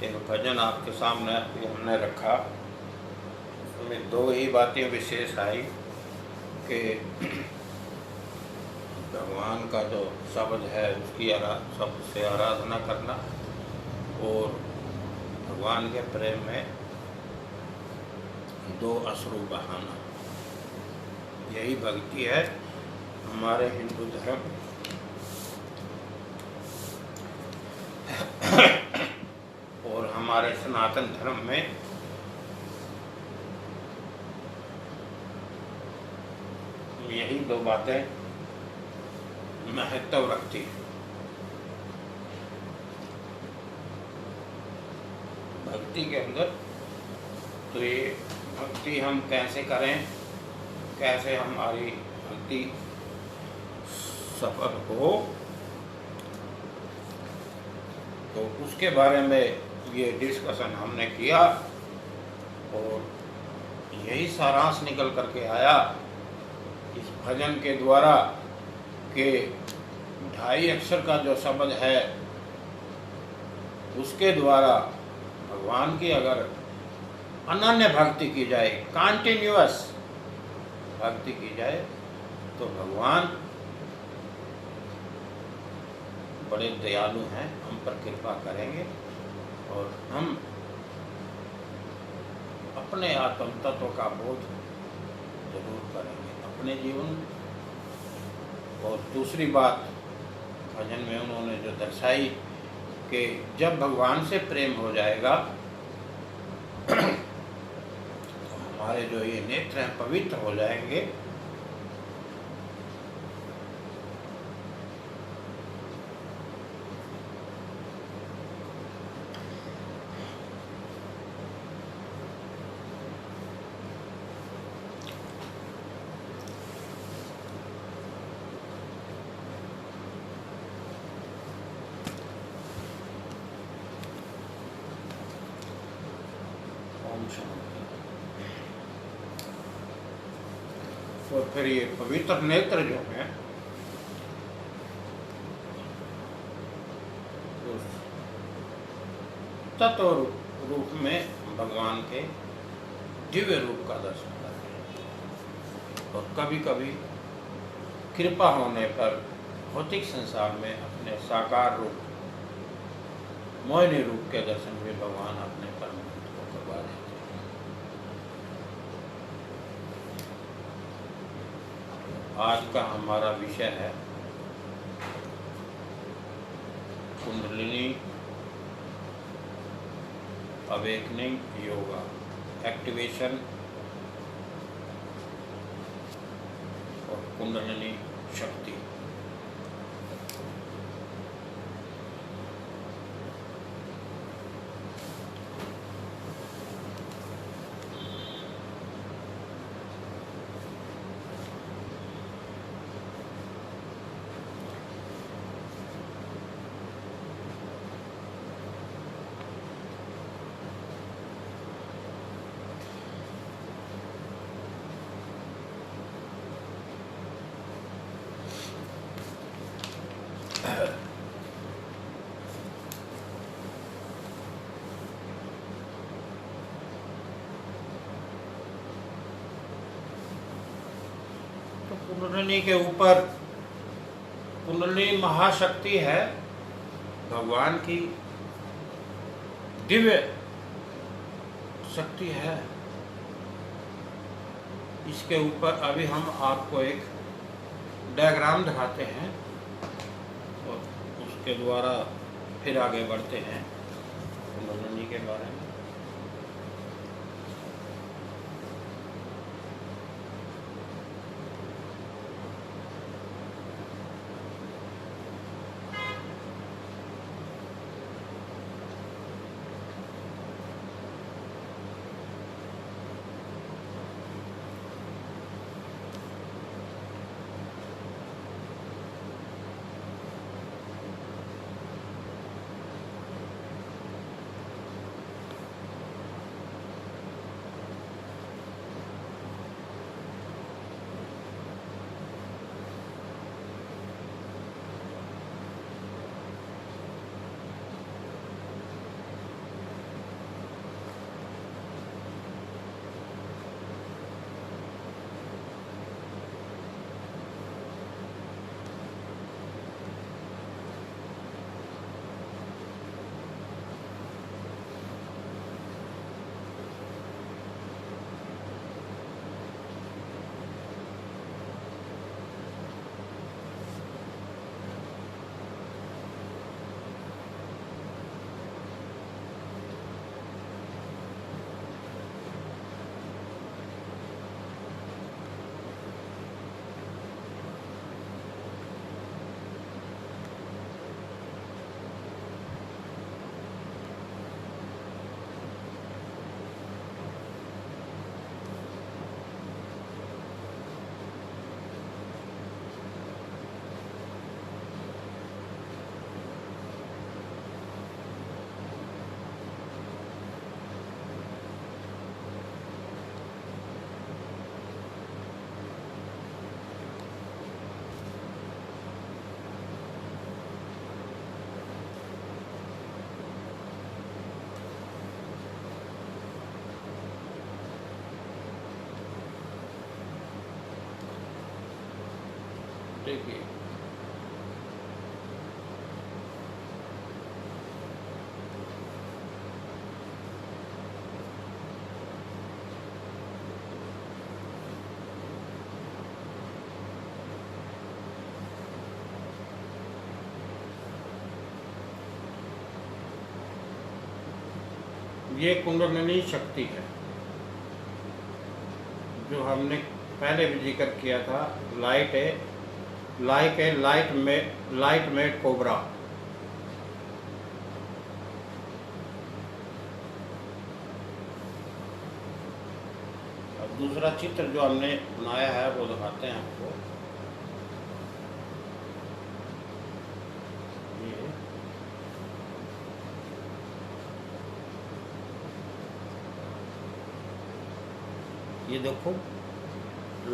एक भजन आपके सामने हमने रखा, उसमें दो ही बातें विशेष आई कि भगवान का जो शब्द है उसकी शब्द से आराधना करना और भगवान के प्रेम में दो अश्रु बहाना, यही भक्ति है हमारे हिंदू धर्म और हमारे सनातन धर्म में यही दो बातें महत्व रखती है। भक्ति के अंदर तो ये भक्ति हम कैसे करें, कैसे हमारी भक्ति सफल हो, तो उसके बारे में ये डिस्कशन हमने किया और यही सारांश निकल करके आया इस भजन के द्वारा कि 2.5 अक्षर का जो शब्द है उसके द्वारा भगवान की अगर अनन्य भक्ति की जाए, कंटिन्यूअस भक्ति की जाए, तो भगवान बड़े दयालु हैं, हम पर कृपा करेंगे और हम अपने आत्म तत्व का बोध जरूर करेंगे अपने जीवन में। और दूसरी बात भजन में उन्होंने जो दर्शाई कि जब भगवान से प्रेम हो जाएगा तो हमारे जो ये नेत्र हैं पवित्र हो जाएंगे। और फिर ये पवित्र नेत्र जो है उस तत्व रूप में भगवान के दिव्य रूप का दर्शन करते हैं और कभी कभी कृपा होने पर भौतिक संसार में अपने साकार रूप मोहिनी रूप के दर्शन भी भगवान अपने परम भक्त को करवा देते हैं। आज का हमारा विषय है कुंडलिनी अवेकनिंग योगा, एक्टिवेशन और कुंडलिनी शक्ति। कुंडलिनी के ऊपर, कुंडलिनी महाशक्ति है, भगवान की दिव्य शक्ति है। इसके ऊपर अभी हम आपको एक डायग्राम दिखाते हैं और उसके द्वारा फिर आगे बढ़ते हैं कुंडलिनी के बारे में। ये कुंडलिनी शक्ति है जो हमने पहले भी जिक्र किया था। लाइट है, लाइट मेड कोबरा। अब दूसरा चित्र जो हमने बनाया है वो दिखाते हैं आपको। ये देखो,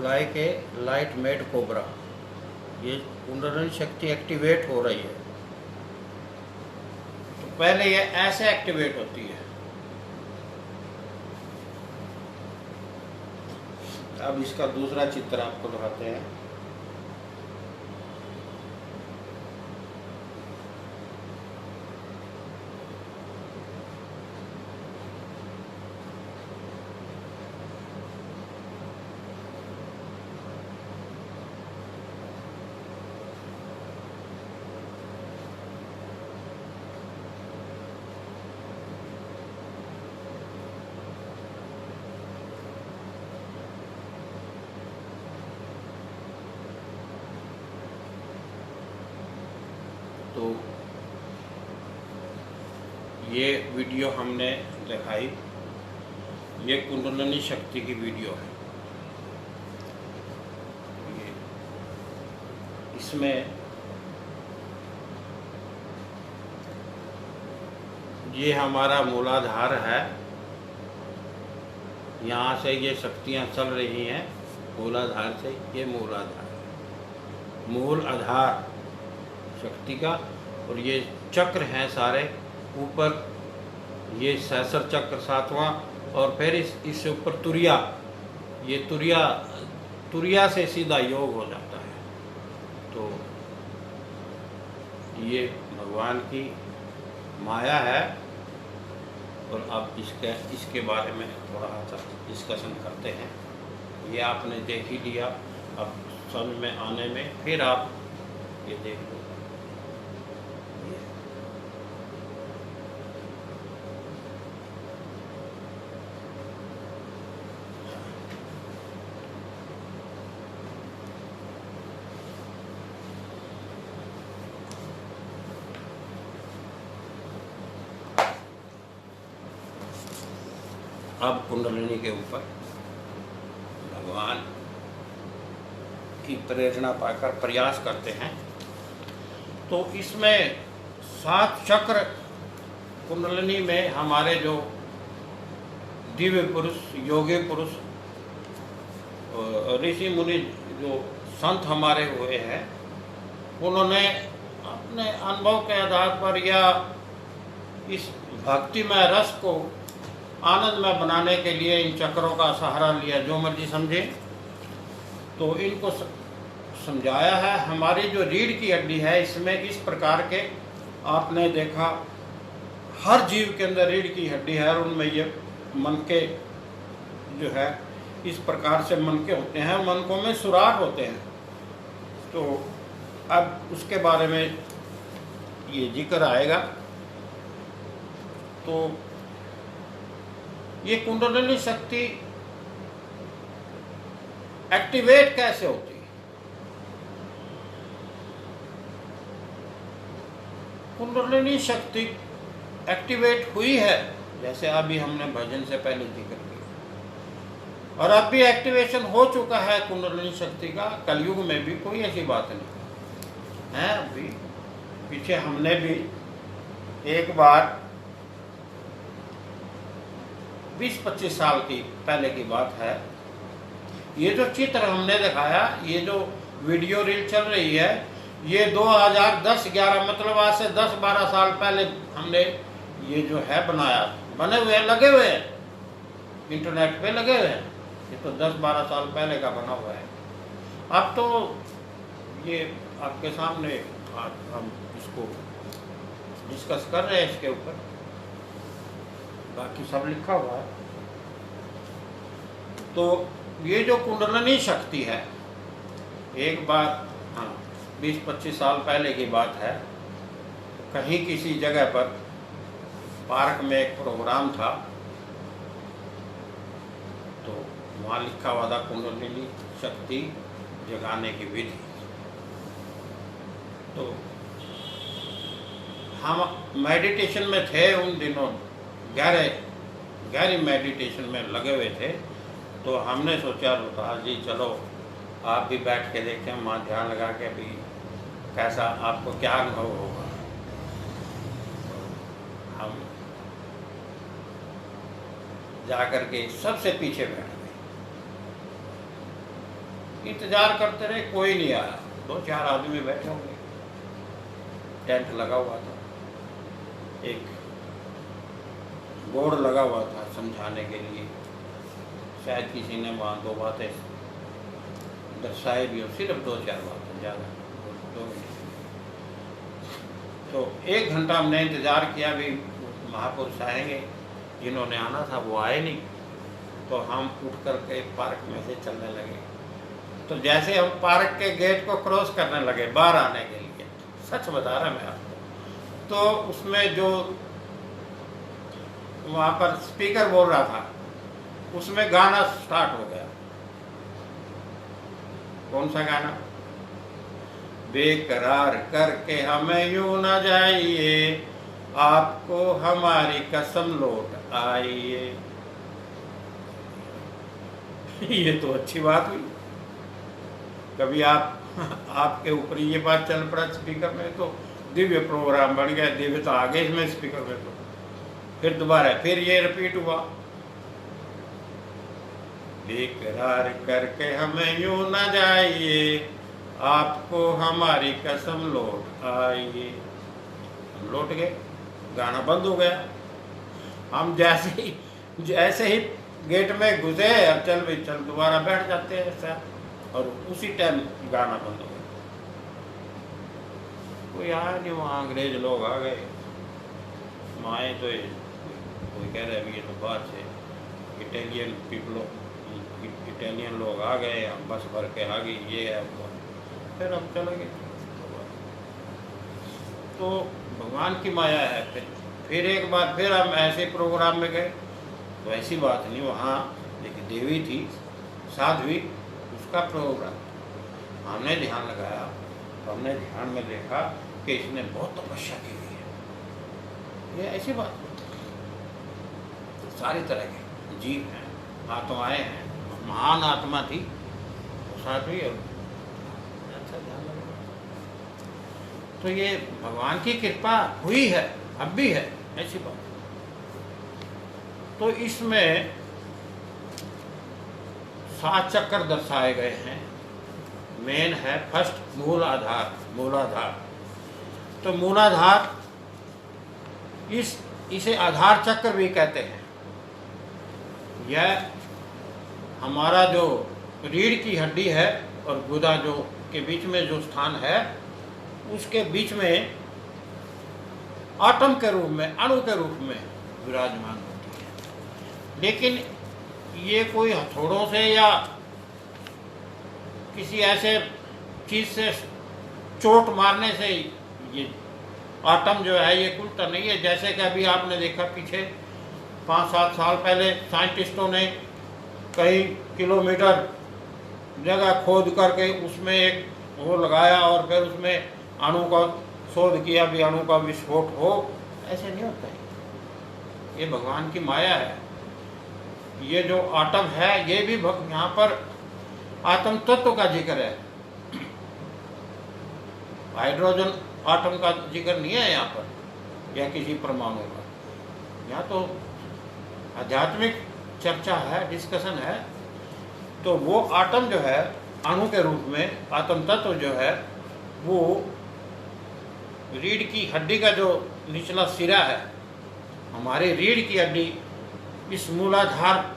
लाइट मेड कोबरा, ये कुंडलिनी शक्ति एक्टिवेट हो रही है। तो पहले ये ऐसे एक्टिवेट होती है। अब इसका दूसरा चित्र आपको दिखाते हैं। तो ये वीडियो हमने दिखाई, ये कुंडलिनी शक्ति की वीडियो है। इसमें ये हमारा मूलाधार है, यहाँ से ये शक्तियाँ चल रही हैं मूलाधार से। ये मूलाधार, मूल आधार शक्ति का। और ये चक्र हैं सारे ऊपर, ये सहस्र चक्र सातवां, और फिर इससे ऊपर तुरिया, ये तुरिया से सीधा योग हो जाता है। तो ये भगवान की माया है। और अब इसके बारे में थोड़ा सा डिस्कशन करते हैं। ये आपने देख ही लिया, अब समझ में आने में फिर आप ये देख लो। अब कुंडलिनी के ऊपर भगवान की प्रेरणा पाकर प्रयास करते हैं। तो इसमें 7 चक्र कुंडलिनी में हमारे जो दिव्य पुरुष, योगी पुरुष, ऋषि मुनि जो संत हमारे हुए हैं, उन्होंने अपने अनुभव के आधार पर या इस भक्तिमय रस को आनंदमय बनाने के लिए इन चक्रों का सहारा लिया, जो मर्जी समझे। तो इनको समझाया है। हमारी जो रीढ़ की हड्डी है, इसमें इस प्रकार के आपने देखा, हर जीव के अंदर रीढ़ की हड्डी है, और उनमें ये मनके जो है इस प्रकार से मनके होते हैं, मनकों में सुराग होते हैं। तो अब उसके बारे में ये जिक्र आएगा। तो ये कुंडलिनी शक्ति एक्टिवेट कैसे होती है? कुंडलिनी शक्ति एक्टिवेट हुई है, जैसे अभी हमने भजन से पहले जिक्र किया, और अब भी एक्टिवेशन हो चुका है कुंडलिनी शक्ति का। कलयुग में भी कोई ऐसी बात नहीं है। अभी पीछे हमने भी एक बार 20-25 साल की पहले की बात है, ये जो चित्र हमने दिखाया, ये जो वीडियो रील चल रही है, ये 2010-11 मतलब आज से 10-12 साल पहले हमने ये जो है बनाया, बने हुए हैं, लगे हुए हैं, इंटरनेट पे लगे हुए हैं। ये तो 10-12 साल पहले का बना हुआ है। अब तो ये आपके सामने हम इसको डिस्कस कर रहे हैं, इसके ऊपर बाकी सब लिखा हुआ है। तो ये जो कुंडलिनी शक्ति है, एक बार, हाँ 20-25 साल पहले की बात है, कहीं किसी जगह पर पार्क में एक प्रोग्राम था, वहाँ लिखा हुआ था कुंडलिनी शक्ति जगाने की विधि। तो हम मेडिटेशन में थे उन दिनों, गहरी मेडिटेशन में लगे हुए थे। तो हमने सोचा रोहतास जी चलो आप भी बैठ के देखें, वहाँ ध्यान लगा के अभी कैसा आपको क्या अनुभव होगा। हम जाकर के सबसे पीछे बैठ गए, इंतजार करते रहे, कोई नहीं आया। 2-4 आदमी बैठे होंगे, टेंट लगा हुआ था, एक बोर्ड लगा हुआ था समझाने के लिए, शायद किसी ने वहाँ 2 बातें दर्शाए भी हो, सिर्फ 2-4 बातें, ज़्यादा 2 मिनट। तो 1 घंटा हमने इंतज़ार किया, भी महापुरुष आएंगे, जिन्होंने आना था वो आए नहीं। तो हम उठ कर के पार्क में से चलने लगे। तो जैसे हम पार्क के गेट को क्रॉस करने लगे बाहर आने के लिए, सच बता रहा मैं आपको, तो उसमें जो वहाँ पर स्पीकर बोल रहा था, उसमें गाना स्टार्ट हो गया। कौन सा गाना? बेकरार करके हमें यूं न जाइए, आपको हमारी कसम लौट आइए। ये तो अच्छी बात हुई। कभी आपके ऊपर ये बात चल पड़ा स्पीकर में, तो दिव्य प्रोग्राम बन गया। दिव्य तो आगे इसमें स्पीकर में, तो फिर दोबारा फिर ये रिपीट हुआ, बेकरार करके हमें यूं न जाइए, आपको हमारी कसम लौट आइए। हम लौट गए, गाना बंद हो गया। हम जैसे ही गेट में घुसे, अब चल भाई चल, दोबारा बैठ जाते हैं ऐसा, और उसी टाइम गाना बंद हो गया। कोई आया नहीं, वहाँ अंग्रेज लोग आ गए, माए तो कोई कह रहे अभी ये तो बाहर से इटालियन लोग आ गए, हम बस भर के आ गई, ये है वो। फिर हम चले गए। तो भगवान की माया है। फिर एक बार फिर हम ऐसे प्रोग्राम में गए, तो ऐसी बात नहीं, वहाँ एक देवी थी, साध्वी, उसका प्रोग्राम। हमने ध्यान लगाया, तो हमने ध्यान में देखा कि इसने बहुत तपस्या की हुई है। ये ऐसी बात सारी तरह के जीव हैं, आत्माएं हैं, महान आत्मा थी साध्वी, और अच्छा ध्यान लगा। तो ये भगवान की कृपा हुई है, अब भी है, ऐसी बात। तो इसमें 7 चक्कर दर्शाए गए हैं। मेन है फर्स्ट मूलाधार। तो मूलाधार, इसे आधार चक्र भी कहते हैं। यह हमारा जो रीढ़ की हड्डी है और गुदा जो के बीच में जो स्थान है, उसके बीच में आटम के रूप में, अणु के रूप में विराजमान होती है। लेकिन ये कोई हथौड़ों से या किसी ऐसे चीज से चोट मारने से ये आटम जो है ये खुलता नहीं है। जैसे कि अभी आपने देखा पीछे 5-7 साल पहले साइंटिस्टों ने कई किलोमीटर जगह खोद करके उसमें एक वो लगाया, और फिर उसमें अणु का शोध किया, भी अणु का विस्फोट हो। ऐसे नहीं होता है, ये भगवान की माया है। ये जो आटम है, ये भी यहाँ पर आत्म तत्व का जिक्र है, हाइड्रोजन आटम का जिक्र नहीं है यहाँ पर, या किसी परमाणु का। यहाँ तो आध्यात्मिक चर्चा है, डिस्कशन है। तो वो आटम जो है अणु के रूप में, आत्म तत्व जो है वो रीढ़ की हड्डी का जो निचला सिरा है, हमारी रीढ़ की हड्डी, इस मूलाधार,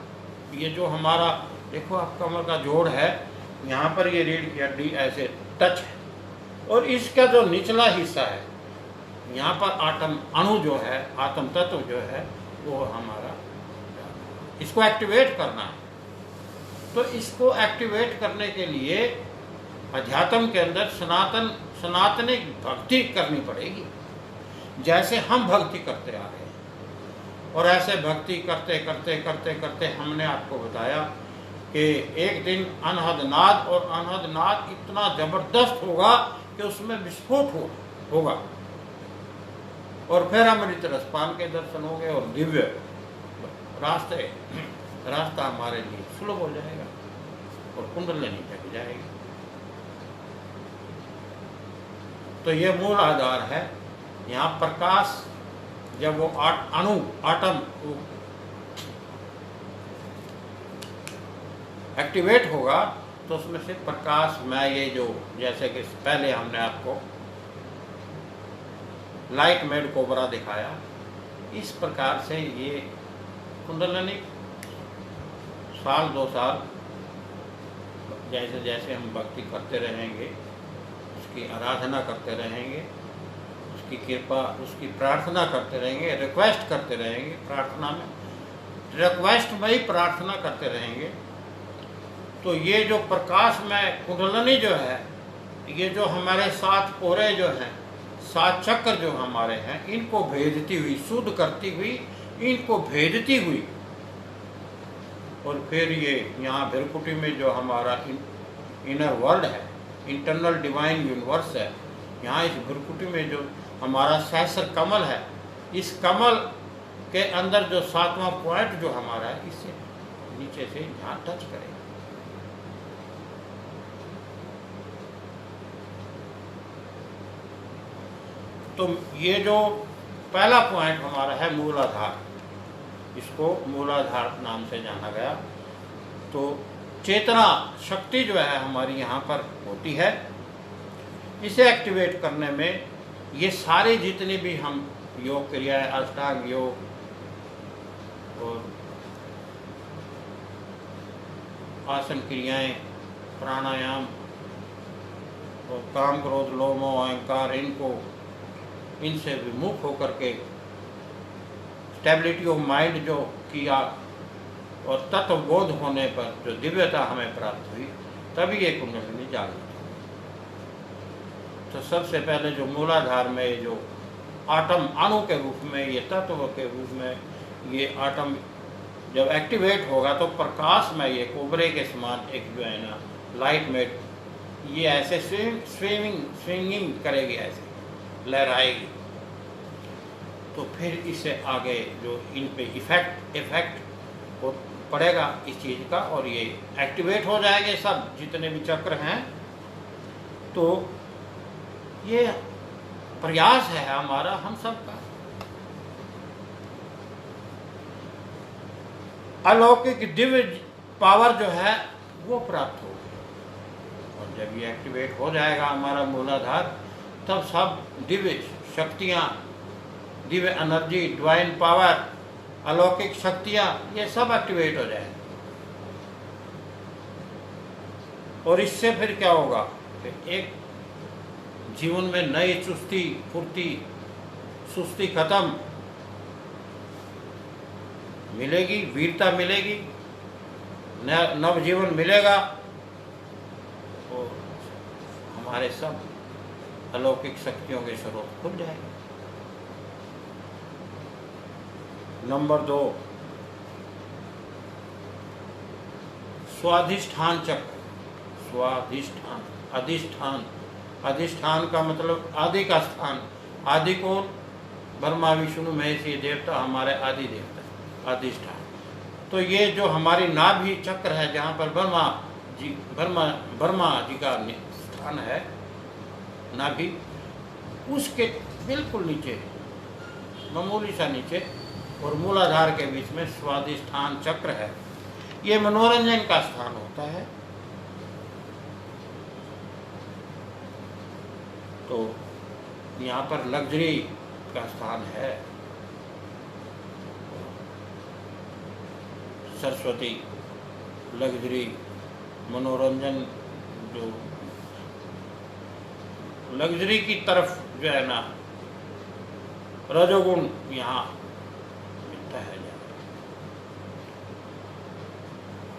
ये जो हमारा देखो आप कमर का जोड़ है, यहाँ पर ये रीढ़ की हड्डी ऐसे टच है, और इसका जो निचला हिस्सा है, यहाँ पर आटम अणु जो है, आत्म तत्व जो है, वो हमारा, इसको एक्टिवेट करना है। तो इसको एक्टिवेट करने के लिए अध्यात्म के अंदर सनातनिक भक्ति करनी पड़ेगी, जैसे हम भक्ति करते आ रहे हैं। और ऐसे भक्ति करते करते करते करते हमने आपको बताया कि एक दिन अनहद नाद, और अनहद नाद इतना जबरदस्त होगा कि उसमें विस्फोट होगा, और फिर अमृत रसपान के दर्शन होंगे और दिव्य रास्ता हमारे लिए सुलभ हो जाएगा और कुंडलिनी जग जाएगी। तो ये मूल आधार है। यहाँ प्रकाश जब वो आटम एक्टिवेट होगा तो उसमें से प्रकाश में ये जो, जैसे कि पहले हमने आपको लाइट मेड कोबरा दिखाया, इस प्रकार से ये कुंडलिनी साल 2 साल जैसे जैसे हम भक्ति करते रहेंगे, उसकी आराधना करते रहेंगे, उसकी कृपा, उसकी प्रार्थना करते रहेंगे, रिक्वेस्ट करते रहेंगे, प्रार्थना में रिक्वेस्ट में ही प्रार्थना करते रहेंगे, तो ये जो प्रकाश में कुंडलिनी जो है, ये जो हमारे 7 पोरे जो हैं, 7 चक्र जो हमारे हैं, इनको भेदती हुई, शुद्ध करती हुई, इनको भेदती हुई, और फिर ये यहाँ भृकुटी में जो हमारा इनर वर्ल्ड है, इंटरनल डिवाइन यूनिवर्स है, यहाँ इस भृकुटी में जो हमारा सहस्र कमल है, इस कमल के अंदर जो 7वां पॉइंट जो हमारा है, इससे नीचे से यहाँ टच करेगा। तो ये जो पहला पॉइंट हमारा है मूलाधार, इसको मूलाधार नाम से जाना गया। तो चेतना शक्ति जो है हमारी यहाँ पर होती है, इसे एक्टिवेट करने में ये सारे जितने भी हम योग क्रियाएं, अष्टांग योग और आसन क्रियाएं, प्राणायाम और काम क्रोध लोभ मोह अहंकार, इनसे विमुख होकर के स्टेबिलिटी ऑफ माइंड जो किया और तत्वबोध होने पर जो दिव्यता हमें प्राप्त हुई, तभी ये कुंडलिनी जागृत हुई। तो सबसे पहले जो मूलाधार में जो आटम अणु के रूप में, ये तत्व के रूप में ये आटम जब एक्टिवेट होगा तो प्रकाश में ये कोबरे के समान एक जो है ना लाइट में ये ऐसे स्विंगिंग करेगी, ऐसे लहराएगी। तो फिर इससे आगे जो इन पे इफेक्ट पड़ेगा इस चीज़ का, और ये एक्टिवेट हो जाएंगे सब जितने भी चक्र हैं। तो ये प्रयास है हमारा, हम सब का। अलौकिक दिव्य पावर जो है वो प्राप्त होगी, और जब ये एक्टिवेट हो जाएगा हमारा मूलाधार, तब सब दिव्य शक्तियाँ, दिव्य एनर्जी, डिवाइन पावर, अलौकिक शक्तियाँ, ये सब एक्टिवेट हो जाएंगे। और इससे फिर क्या होगा कि एक जीवन में नई चुस्ती फुर्ती, सुस्ती खत्म मिलेगी, वीरता मिलेगी, नव जीवन मिलेगा, और हमारे सब अलौकिक शक्तियों के स्रोत खुल जाएंगे। नंबर 2, स्वाधिष्ठान चक्र। स्वाधिष्ठान, अधिष्ठान, अधिष्ठान का मतलब आदि का स्थान। आदि कौन? ब्रह्मा विष्णु महेश, ये देवता हमारे आदि देवता, अधिष्ठान। तो ये जो हमारी नाभि चक्र है, जहाँ पर ब्रह्मा जी का स्थान है, नाभि, उसके बिल्कुल नीचे, मामूली सा नीचे, और मूलाधार के बीच में स्वाधिष्ठान चक्र है। ये मनोरंजन का स्थान होता है। तो यहाँ पर लग्जरी का स्थान है। सरस्वती, लग्जरी, मनोरंजन, जो लग्जरी की तरफ जो है ना रजोगुण यहाँ मिलता है।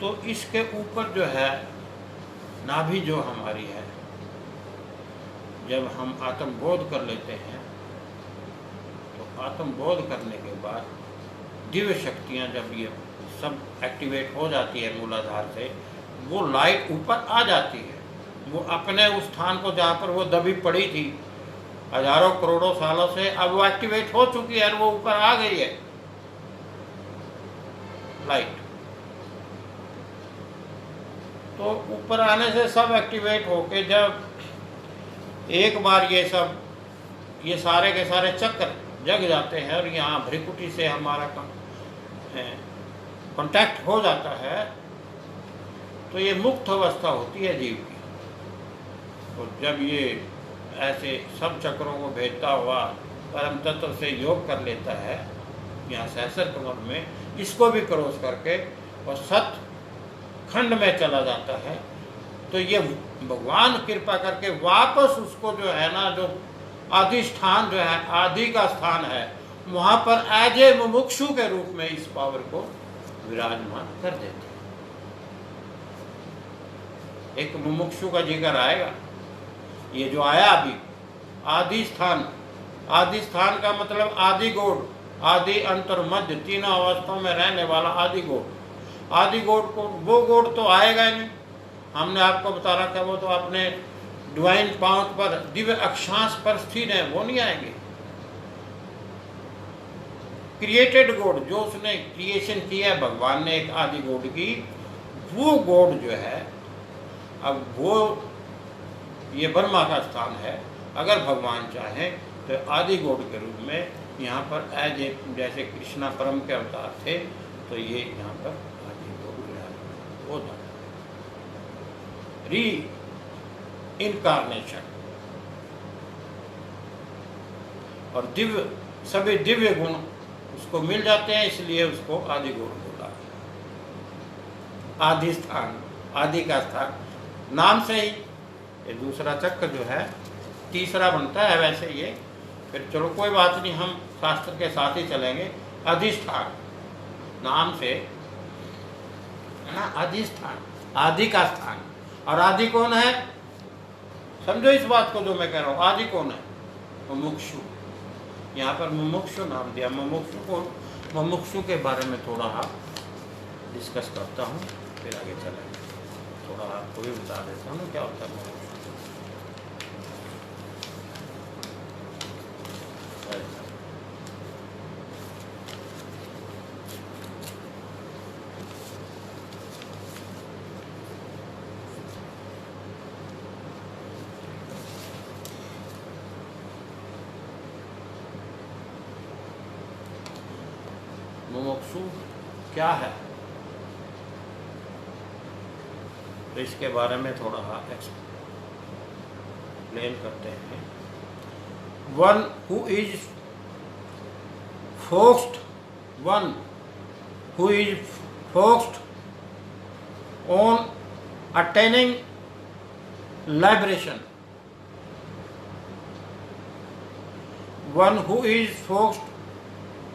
तो इसके ऊपर जो है नाभि जो हमारी है, जब हम आत्मबोध कर लेते हैं, तो आत्मबोध करने के बाद दिव्य शक्तियाँ जब ये सब एक्टिवेट हो जाती है मूलाधार से, वो लाइट ऊपर आ जाती है। वो अपने उस स्थान को जहाँ पर वो दबी पड़ी थी हजारों करोड़ों सालों से, अब वो एक्टिवेट हो चुकी है, वो ऊपर आ गई है लाइट। तो ऊपर आने से सब एक्टिवेट होके जब एक बार ये सारे के सारे चक्र जग जाते हैं और यहाँ भ्रिकुटी से हमारा कांटेक्ट हो जाता है, तो ये मुक्त अवस्था होती है जीव की। तो जब ये ऐसे सब चक्रों को भेजता हुआ परम तत्व से योग कर लेता है यहाँ सहस्र कमल में, इसको भी क्रॉस करके और सत खंड में चला जाता है, तो ये भगवान कृपा करके वापस उसको जो है ना, जो अधिष्ठान जो है, आदि का स्थान है, वहाँ पर एज ए मुमुक्षु के रूप में इस पावर को विराजमान कर देते हैं। एक मुमुक्षु का जिक्र आएगा, ये जो आया अभी आदि स्थान का मतलब आदि गोड़, आदि अंतर मध्य तीनों अवस्थाओं में रहने वाला आदि गोड़। आदि गोड़ को वो गोड़ तो आएगा ही नहीं, हमने आपको बता रखा, वो तो अपने डिवाइन पाउंड पर दिव्य अक्षांश पर स्थिर है, वो नहीं आएंगे। क्रिएटेड गोड, जो उसने क्रिएशन किया है भगवान ने एक आदि गोड की, वो गोड जो है, अब वो ये ब्रह्मा का स्थान है। अगर भगवान चाहे तो आदि गोड के रूप में यहाँ पर एज ए, जैसे कृष्णा परम के अवतार थे, तो ये यहाँ पर आदि गोड हो जाता है। री इनकारनेशन और दिव्य, सभी दिव्य गुण उसको मिल जाते हैं, इसलिए उसको आदि गुण बोला। आदि स्थान, आदि का स्थान नाम से ही ये दूसरा चक्र जो है तीसरा बनता है। वैसे ये फिर चलो कोई बात नहीं, हम शास्त्र के साथ ही चलेंगे। अधिष्ठान नाम से है ना, अधिष्ठान आदि का स्थान। और आदि कौन है, समझो इस बात को जो मैं कह रहा हूँ। आदि कौन है, मुमुक्षु। यहाँ पर मुमुक्षु नाम दिया। मुमुक्षु को, मुमुक्षु के बारे में थोड़ा डिस्कस करता हूँ, फिर आगे चलेंगे। थोड़ा आपको भी बता देता हूँ क्या होता है मुमुक्षु। मुमुक्षु क्या है, तो इसके बारे में थोड़ा एक्सप्लेन करते हैं। One who is focused on attaining liberation. One who is focused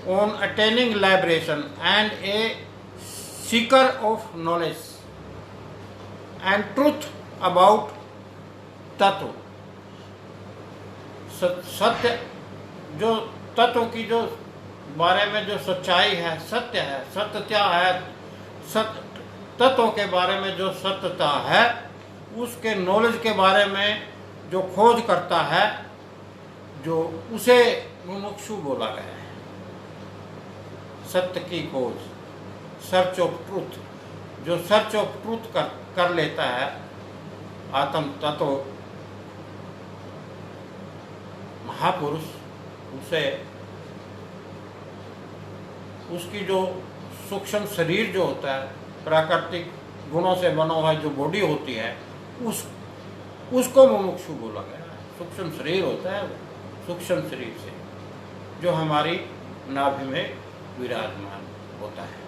on attaining liberation and a seeker of knowledge and truth about तत्व, सत्य, जो तत्व की जो बारे में जो सच्चाई है, सत्य है, सत्य क्या है, सत्य तत्व के बारे में जो सत्यता है, उसके नॉलेज के बारे में जो खोज करता है, जो उसे मुमुक्षु बोला गया है। सत्य की खोज, सर्च ऑफ ट्रूथ, जो सर्च ऑफ ट्रूथ कर लेता है आत्म तत्व महापुरुष, उसे उसकी जो सूक्ष्म शरीर जो होता है, प्राकृतिक गुणों से बना हुआ जो बॉडी होती है, उसको मुमुक्षु बोला गया है। सूक्ष्म शरीर होता है, सूक्ष्म शरीर से जो हमारी नाभि में विराजमान होता है।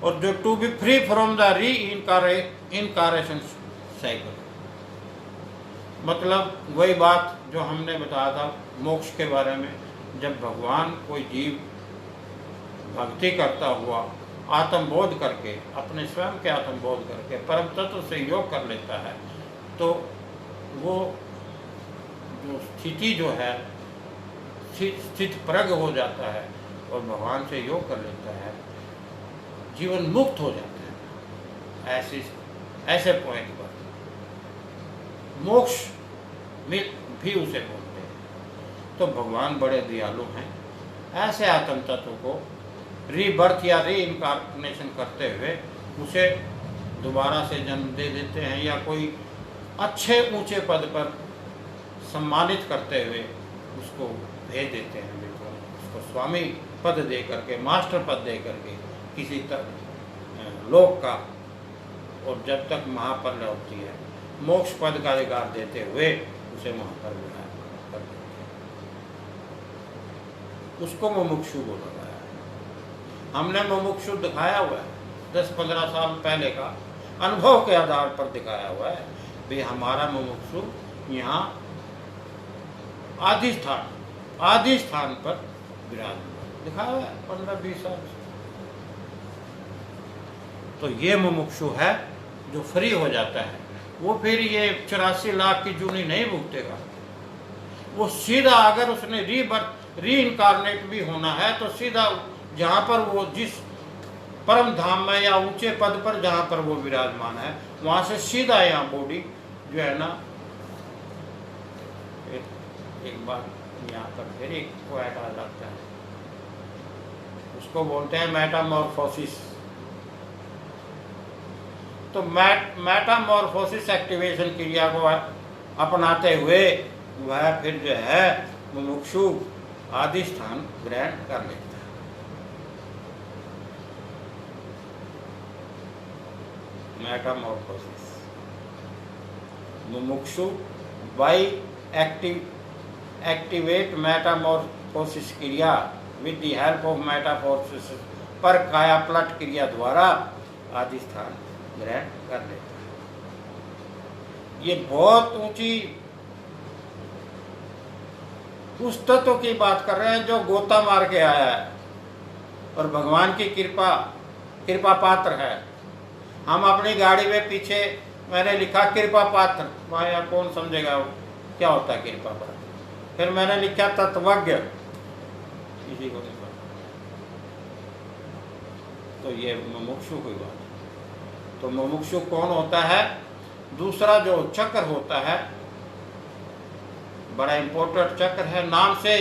और जो to be free from the reincarnation cycle, मतलब वही बात जो हमने बताया था मोक्ष के बारे में। जब भगवान कोई जीव भक्ति करता हुआ आत्मबोध करके, अपने स्वयं के आत्मबोध करके परम तत्व से योग कर लेता है, तो वो जो स्थिति जो है स्थित प्रज्ञ हो जाता है और भगवान से योग कर लेता है, जीवन मुक्त हो जाता है। ऐसे पॉइंट पर मोक्ष भी उसे बोलते हैं। तो भगवान बड़े दयालु हैं। ऐसे आत्म तत्व को रीबर्थ या री इनकारनेशन करते हुए उसे दोबारा से जन्म दे देते हैं, या कोई अच्छे ऊंचे पद पर सम्मानित करते हुए उसको भेज देते हैं, बिल्कुल उसको स्वामी पद दे करके, मास्टर पद दे करके किसी तक लोक का, और जब तक महापल्य होती है मोक्ष पद का अधिकार देते हुए उसे वहाँ पर बुलाया कर देते हैं। उसको मुमुक्षु बोला गया है। हमने मुमुक्षु दिखाया हुआ है 10-15 साल पहले का अनुभव के आधार पर दिखाया हुआ है। भाई हमारा मुमुक्षु यहाँ आदि स्थान पर विराजमान दिखाया हुआ है 15-20 साल से। तो ये मुमुक्षु है जो फ्री हो जाता है, वो फिर ये 84 लाख की जूनी नहीं भुगतेगा। वो सीधा, अगर उसने री इनकारनेट भी होना है तो सीधा जहाँ पर वो जिस परम धाम में या ऊंचे पद पर जहाँ पर वो विराजमान है, वहाँ से सीधा यहाँ बॉडी जो है ना, एक बार यहाँ पर फिर एक पॉइंट आ जाता है, उसको बोलते हैं मेटामॉर्फोसिस। तो मेटामॉर्फोसिस एक्टिवेशन क्रिया को अपनाते हुए वह फिर जो है मुमुक्षु आदि स्थान ग्रहण कर लेता है। मेटामॉर्फोसिस मुमुक्षु बाई एक्टिवेट मेटामॉर्फोसिस क्रिया with the help of Metamorphosis पर कायापलट क्रिया द्वारा आदि स्थान ग्रहण कर लेता है। ये बहुत ऊंची उस तत्व की बात कर रहे हैं जो गोता मार के आया है और भगवान की कृपा पात्र है। हम अपनी गाड़ी में पीछे मैंने लिखा कृपा पात्र, वहाँ कौन समझेगा क्या होता है कृपा पात्र। फिर मैंने लिखा तत्वज्ञ, इसी को लिखा। तो ये मुमुक्षु की बात। तो मुमुक्षु कौन होता है? दूसरा जो चक्र होता है, बड़ा इंपॉर्टेंट चक्र है, नाम से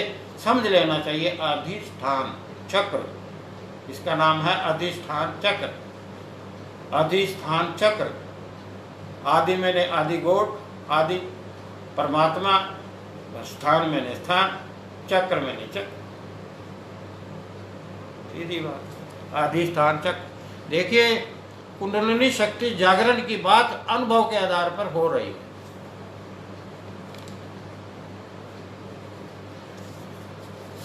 समझ लेना चाहिए, अधिष्ठान चक्र। इसका नाम है अधिष्ठान चक्र। अधिष्ठान चक्र, आदि मैंने आदि गोट, आदि परमात्मा, स्थान मैंने स्थान, चक्र मैंने चक्र। सीधी बात, अधिष्ठान चक्र। देखिए कुंडलिनी शक्ति जागरण की बात अनुभव के आधार पर हो रही है।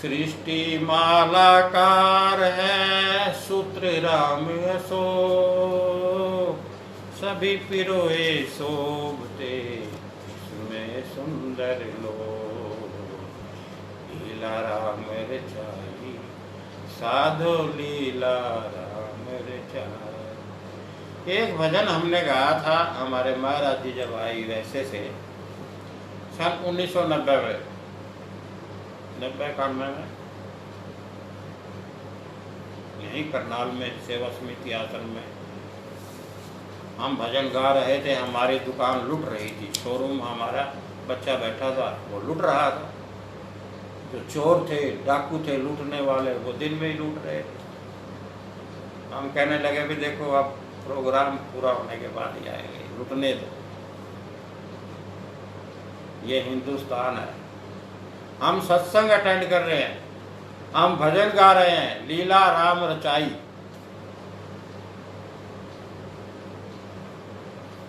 सृष्टि मालाकार है सूत्र राम असो, सभी पिरोए शोभते इसमें सुंदर लोग। लीला राम रचाई साधो लीला राम रचाई। एक भजन हमने गाया था, हमारे महाराज जी जब आई वैसे से सन 1990 में, 90-91 में, यहीं करनाल में सेवा समिति आश्रम में हम भजन गा रहे थे। हमारी दुकान लूट रही थी, शोरूम हमारा बच्चा बैठा था, वो लूट रहा था। जो चोर थे, डाकू थे, लूटने वाले, वो दिन में ही लूट रहे थे। हम कहने लगे भी देखो अब प्रोग्राम पूरा होने के बाद ही आएंगे, लूटने दो। ये हिंदुस्तान है। हम सत्संग अटेंड कर रहे हैं, हम भजन गा रहे हैं, लीला राम रचाई,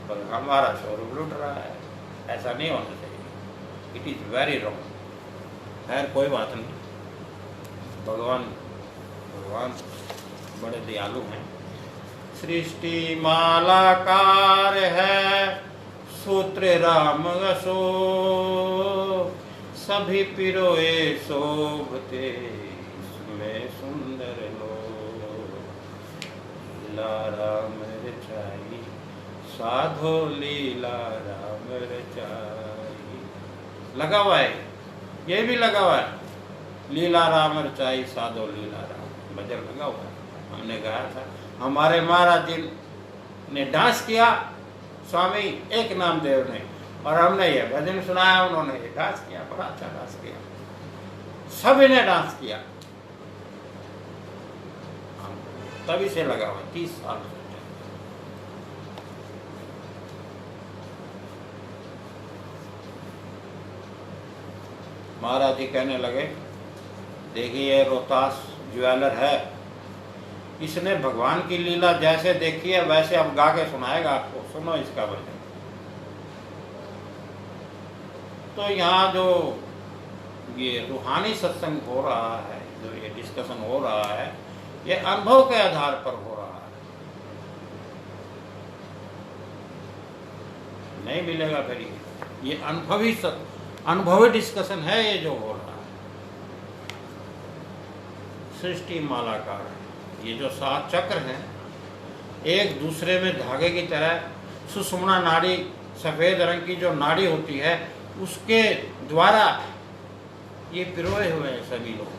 पर हमारा शोरूम लूट रहा है। ऐसा नहीं होना चाहिए। It is very wrong. खैर कोई बात नहीं, भगवान बड़े दयालु हैं। सृष्टि मालाकार है सूत्र राम असो, सभी पिरोए शोभते इसमें सुंदर लोग। लीला राम रचाई, साधो लीला राम रचाई। लगा हुआ है, ये भी लगा हुआ है, लीला राम रचाई साधो लीला राम, भजन लगा हुआ है। हमने गाया था, हमारे महाराज जी ने डांस किया, स्वामी एक नामदेव ने, और हमने ये भजन सुनाया, उन्होंने ये डांस किया, बड़ा अच्छा डांस किया, सभी ने डांस किया। तभी से लगा हुआ 30 साल से। महाराज जी कहने लगे, देखिए रोहतास ज्वेलर है, इसने भगवान की लीला जैसे देखी है वैसे अब गा के सुनाएगा आपको, सुनो इसका भजन। तो यहाँ जो ये रूहानी सत्संग हो रहा है, जो ये डिस्कशन हो रहा है, ये अनुभव के आधार पर हो रहा है, नहीं मिलेगा फिर ये अनुभवी डिस्कशन है ये जो हो रहा है। सृष्टि मालाकार है, ये जो 7 चक्र हैं एक दूसरे में धागे की तरह, सुषुम्ना नाड़ी सफेद रंग की जो नाड़ी होती है उसके द्वारा ये पिरोए हुए हैं सभी लोग,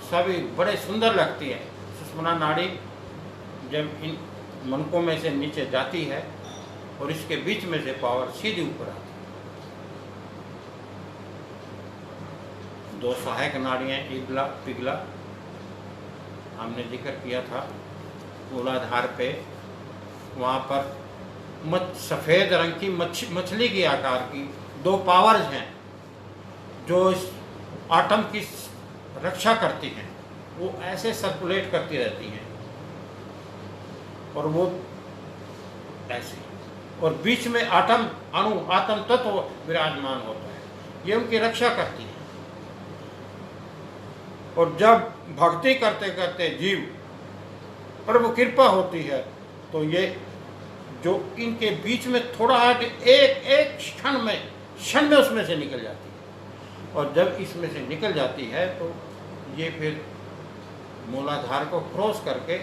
सभी बड़े सुंदर लगती है। सुषुम्ना नाड़ी जब इन मनकों में से नीचे जाती है और इसके बीच में से पावर सीधी ऊपर आती है। 2 सहायक नाड़ियाँ इगला पिघला हमने जिक्र किया था, मूलाधार पे वहाँ पर सफ़ेद रंग की मछली की आकार की 2 पावर्स हैं जो इस आटम की रक्षा करती हैं, वो ऐसे सर्कुलेट करती रहती हैं और वो ऐसे, और बीच में आटम तत्व विराजमान होता है, ये उनकी रक्षा करती है। और जब भक्ति करते करते जीव प्रभु कृपा होती है तो ये जो इनके बीच में थोड़ा हट एक क्षण में उसमें से निकल जाती है, और जब इसमें से निकल जाती है तो ये फिर मूलाधार को क्रॉस करके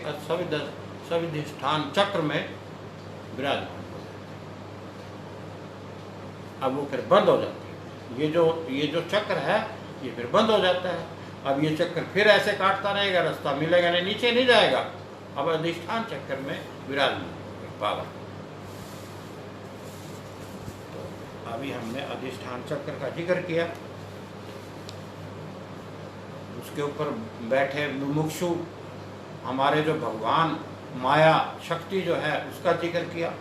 सविधिष्ठान चक्र में विराजमान हो जाती है। अब वो फिर बंद हो जाती है, ये जो चक्र है ये फिर बंद हो जाता है। अब ये चक्र फिर ऐसे काटता रहेगा, रास्ता मिलेगा नहीं, नीचे नहीं जाएगा, अब अधिष्ठान चक्र में विराजमान पावर। तो अभी हमने अधिष्ठान चक्र का जिक्र किया, उसके ऊपर बैठे मुमुक्षु हमारे जो भगवान माया शक्ति जो है उसका जिक्र किया।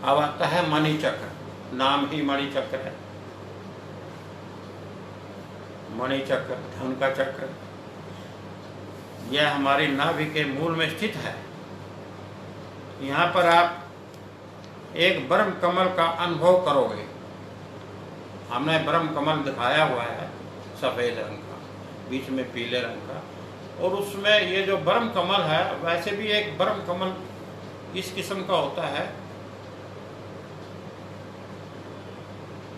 अब आता है मणि चक्र, नाम ही मणि चक्र है। मणि चक्र, धन का चक्र, यह हमारी नाभि के मूल में स्थित है। यहाँ पर आप एक ब्रह्म कमल का अनुभव करोगे। हमने ब्रह्म कमल दिखाया हुआ है सफ़ेद रंग का, बीच में पीले रंग का, और उसमें ये जो ब्रह्म कमल है, वैसे भी एक ब्रह्म कमल इस किस्म का होता है,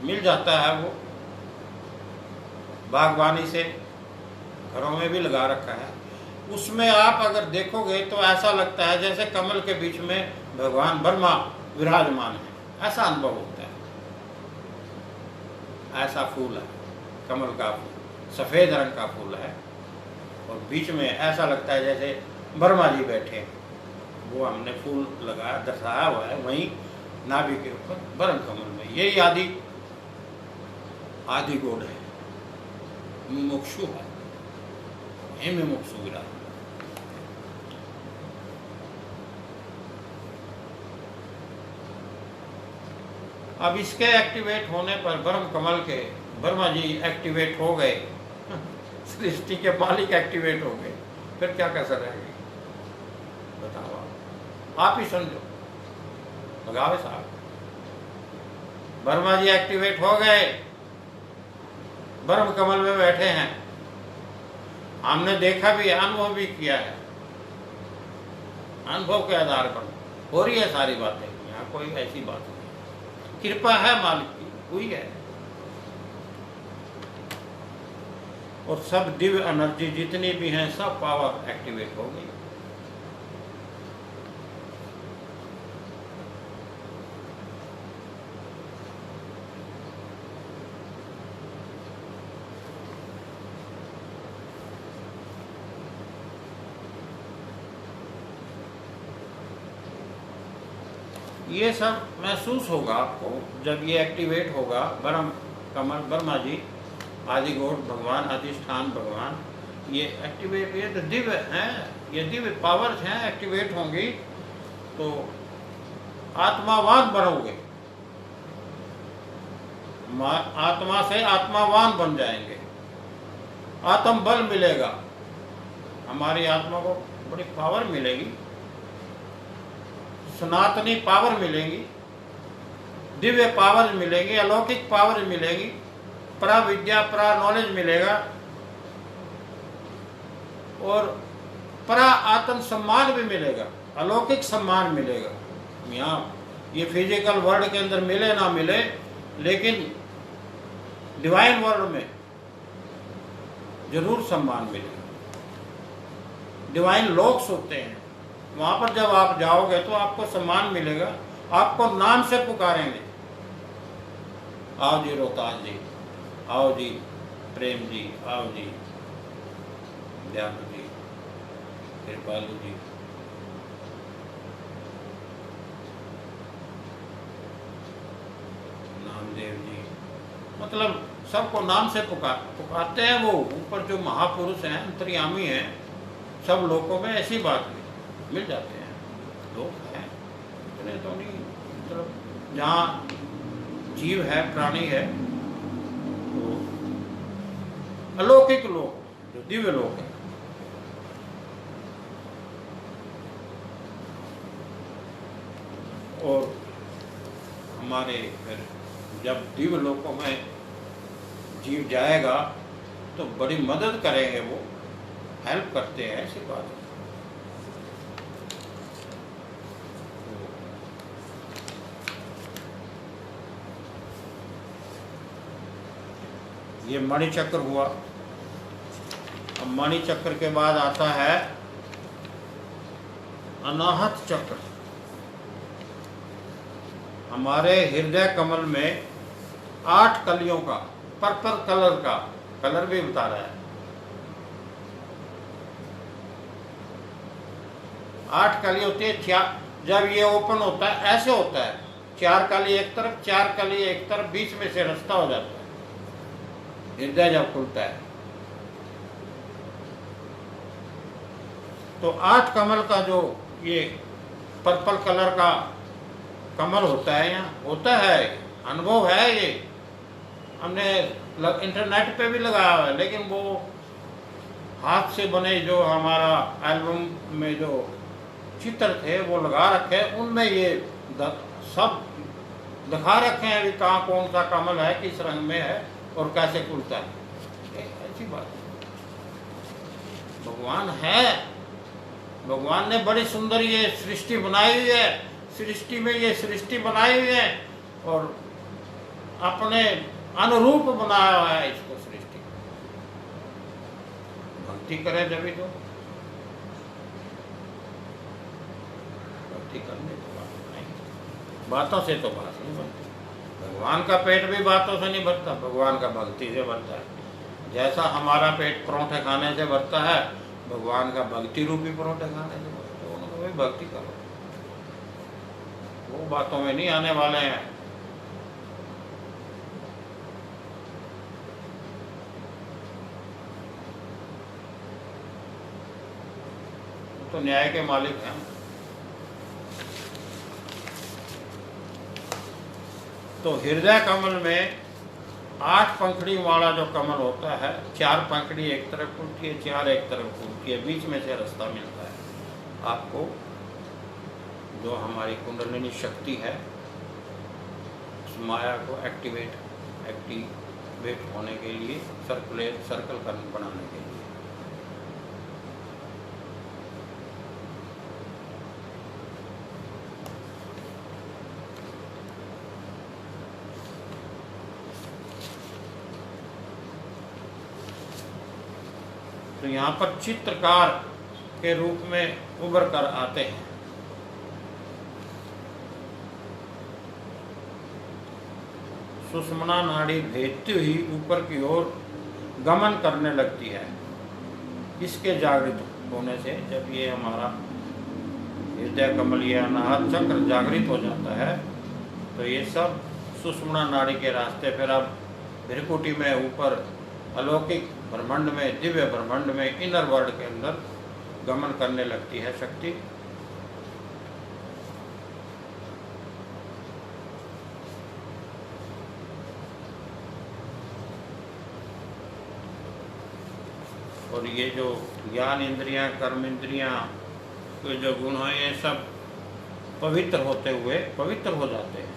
मिल जाता है वो बागवानी से, घरों में भी लगा रखा है। उसमें आप अगर देखोगे तो ऐसा लगता है जैसे कमल के बीच में भगवान ब्रह्मा विराजमान है, ऐसा अनुभव होता है। ऐसा फूल है कमल का फूल, सफ़ेद रंग का फूल है, और बीच में ऐसा लगता है जैसे ब्रह्मा जी बैठे हैं। वो हमने फूल लगाया, दर्शाया हुआ है वहीं नाभि के ऊपर ब्रह्म कमल में। यही आदि गोड है, मुमुक्षु है, हे मुमुक्षु विराज। अब इसके एक्टिवेट होने पर ब्रह्म कमल के ब्रह्मा जी एक्टिवेट हो गए, सृष्टि के मालिक एक्टिवेट हो गए, फिर क्या कसर रह गई बताओ, आप ही समझो। भगावे साहब, ब्रह्मा जी एक्टिवेट हो गए, ब्रह्म कमल में बैठे हैं, हमने देखा भी, अनुभव भी किया है। अनुभव के आधार पर हो रही है सारी बातें, यहाँ कोई ऐसी बात नहीं, कृपा है मालिक की हुई है। और सब दिव्य एनर्जी जितनी भी हैं सब पावर एक्टिवेट हो गई। ये सब महसूस होगा आपको जब ये एक्टिवेट होगा। ब्रह्मा जी, आदि गौड़ भगवान, अधिष्ठान भगवान, ये एक्टिवेट, ये तो दिव्य हैं, ये दिव्य पावर्स हैं, एक्टिवेट होंगी तो आत्मावान बनोगे, आत्मा से आत्मावान बन जाएंगे, आत्म बल मिलेगा, हमारी आत्मा को बड़ी पावर मिलेगी, सनातनी पावर मिलेगी, दिव्य पावर मिलेगी, अलौकिक पावर मिलेगी, परा विद्या, परा नॉलेज मिलेगा और परा आत्म सम्मान भी मिलेगा, अलौकिक सम्मान मिलेगा। यहाँ ये फिजिकल वर्ल्ड के अंदर मिले ना मिले, लेकिन डिवाइन वर्ल्ड में जरूर सम्मान मिलेगा। डिवाइन लोक्स होते हैं, वहां पर जब आप जाओगे तो आपको सम्मान मिलेगा, आपको नाम से पुकारेंगे, आओ जी रोहतास जी, आओ जी प्रेम जी, आओ जी दयालु जी, कृपालु जी। नामदेव जी, मतलब सबको नाम से पुकारते हैं। वो ऊपर जो महापुरुष हैं, अंतर्यामी हैं, सब लोगों में ऐसी बात मिल जाते हैं, लोग हैं इतने तो नहीं, मतलब जहाँ जीव है, प्राणी है, तो अलौकिक लोग, जो दिव्य लोग हैं। और हमारे फिर जब दिव्य लोकों में जीव जाएगा तो बड़ी मदद करेंगे, वो हेल्प करते हैं, ऐसी बात है। ये मणिचक्र हुआ। अब मणिचक्र के बाद आता है अनाहत चक्र। हमारे हृदय कमल में 8 कलियों का, पर्पल कलर का, कलर भी बता रहा है, 8 कली होती है। जब ये ओपन होता है ऐसे होता है, 4 कली एक तरफ, 4 कली एक तरफ, बीच में से रास्ता हो जाता है हृदय जब खुलता है। तो 8 कमल का जो ये पर्पल कलर का कमल होता है, यहाँ होता है, अनुभव है। ये हमने इंटरनेट पे भी लगाया हुआ है, लेकिन वो हाथ से बने जो हमारा एल्बम में जो चित्र थे वो लगा रखे, उनमें ये सब दिखा रखे हैं कि कहाँ कौन सा कमल है, किस रंग में है और कैसे खुलता है। ऐसी बात भगवान है। भगवान ने बड़ी सुंदर ये सृष्टि बनाई हुई है, सृष्टि में ये सृष्टि बनाई हुई है और अपने अनुरूप बनाया हुआ है इसको। सृष्टि भक्ति करें जब भी तो, भक्ति करने तो बात नहीं, बातों से तो बात नहीं बनती। भगवान का पेट भी बातों से नहीं भरता, भगवान का भक्ति से भरता है। जैसा हमारा पेट परोठे खाने से भरता है, भगवान का भक्ति रूपी परोठे खाने से भरता है। उनको भी भक्ति करो, वो बातों में नहीं आने वाले हैं। तो न्याय के मालिक हैं। तो हृदय कमल में 8 पंखड़ी वाला जो कमल होता है, 4 पंखड़ी एक तरफ खुलती है, 4 एक तरफ खुलती है, बीच में से रास्ता मिलता है आपको। जो हमारी कुंडलिनी शक्ति है, उस माया को एक्टिवेट होने के लिए, सर्कल बनाने के लिए। तो यहाँ पर चित्रकार के रूप में उभर कर आते हैं। सुषुम्ना नाड़ी भेदती हुई ऊपर की ओर गमन करने लगती है। इसके जागृत होने से जब ये हमारा हृदय कमल या अनाहत चक्र जागृत हो जाता है तो ये सब सुषुम्ना नाड़ी के रास्ते फिर अब भृकुटी में ऊपर अलौकिक ब्रह्मांड में, दिव्य ब्रह्मांड में, इनर वर्ल्ड के अंदर गमन करने लगती है शक्ति। और ये जो ज्ञान इंद्रियां, कर्म इंद्रियां के जो गुण हैं ये सब पवित्र होते हुए पवित्र हो जाते हैं।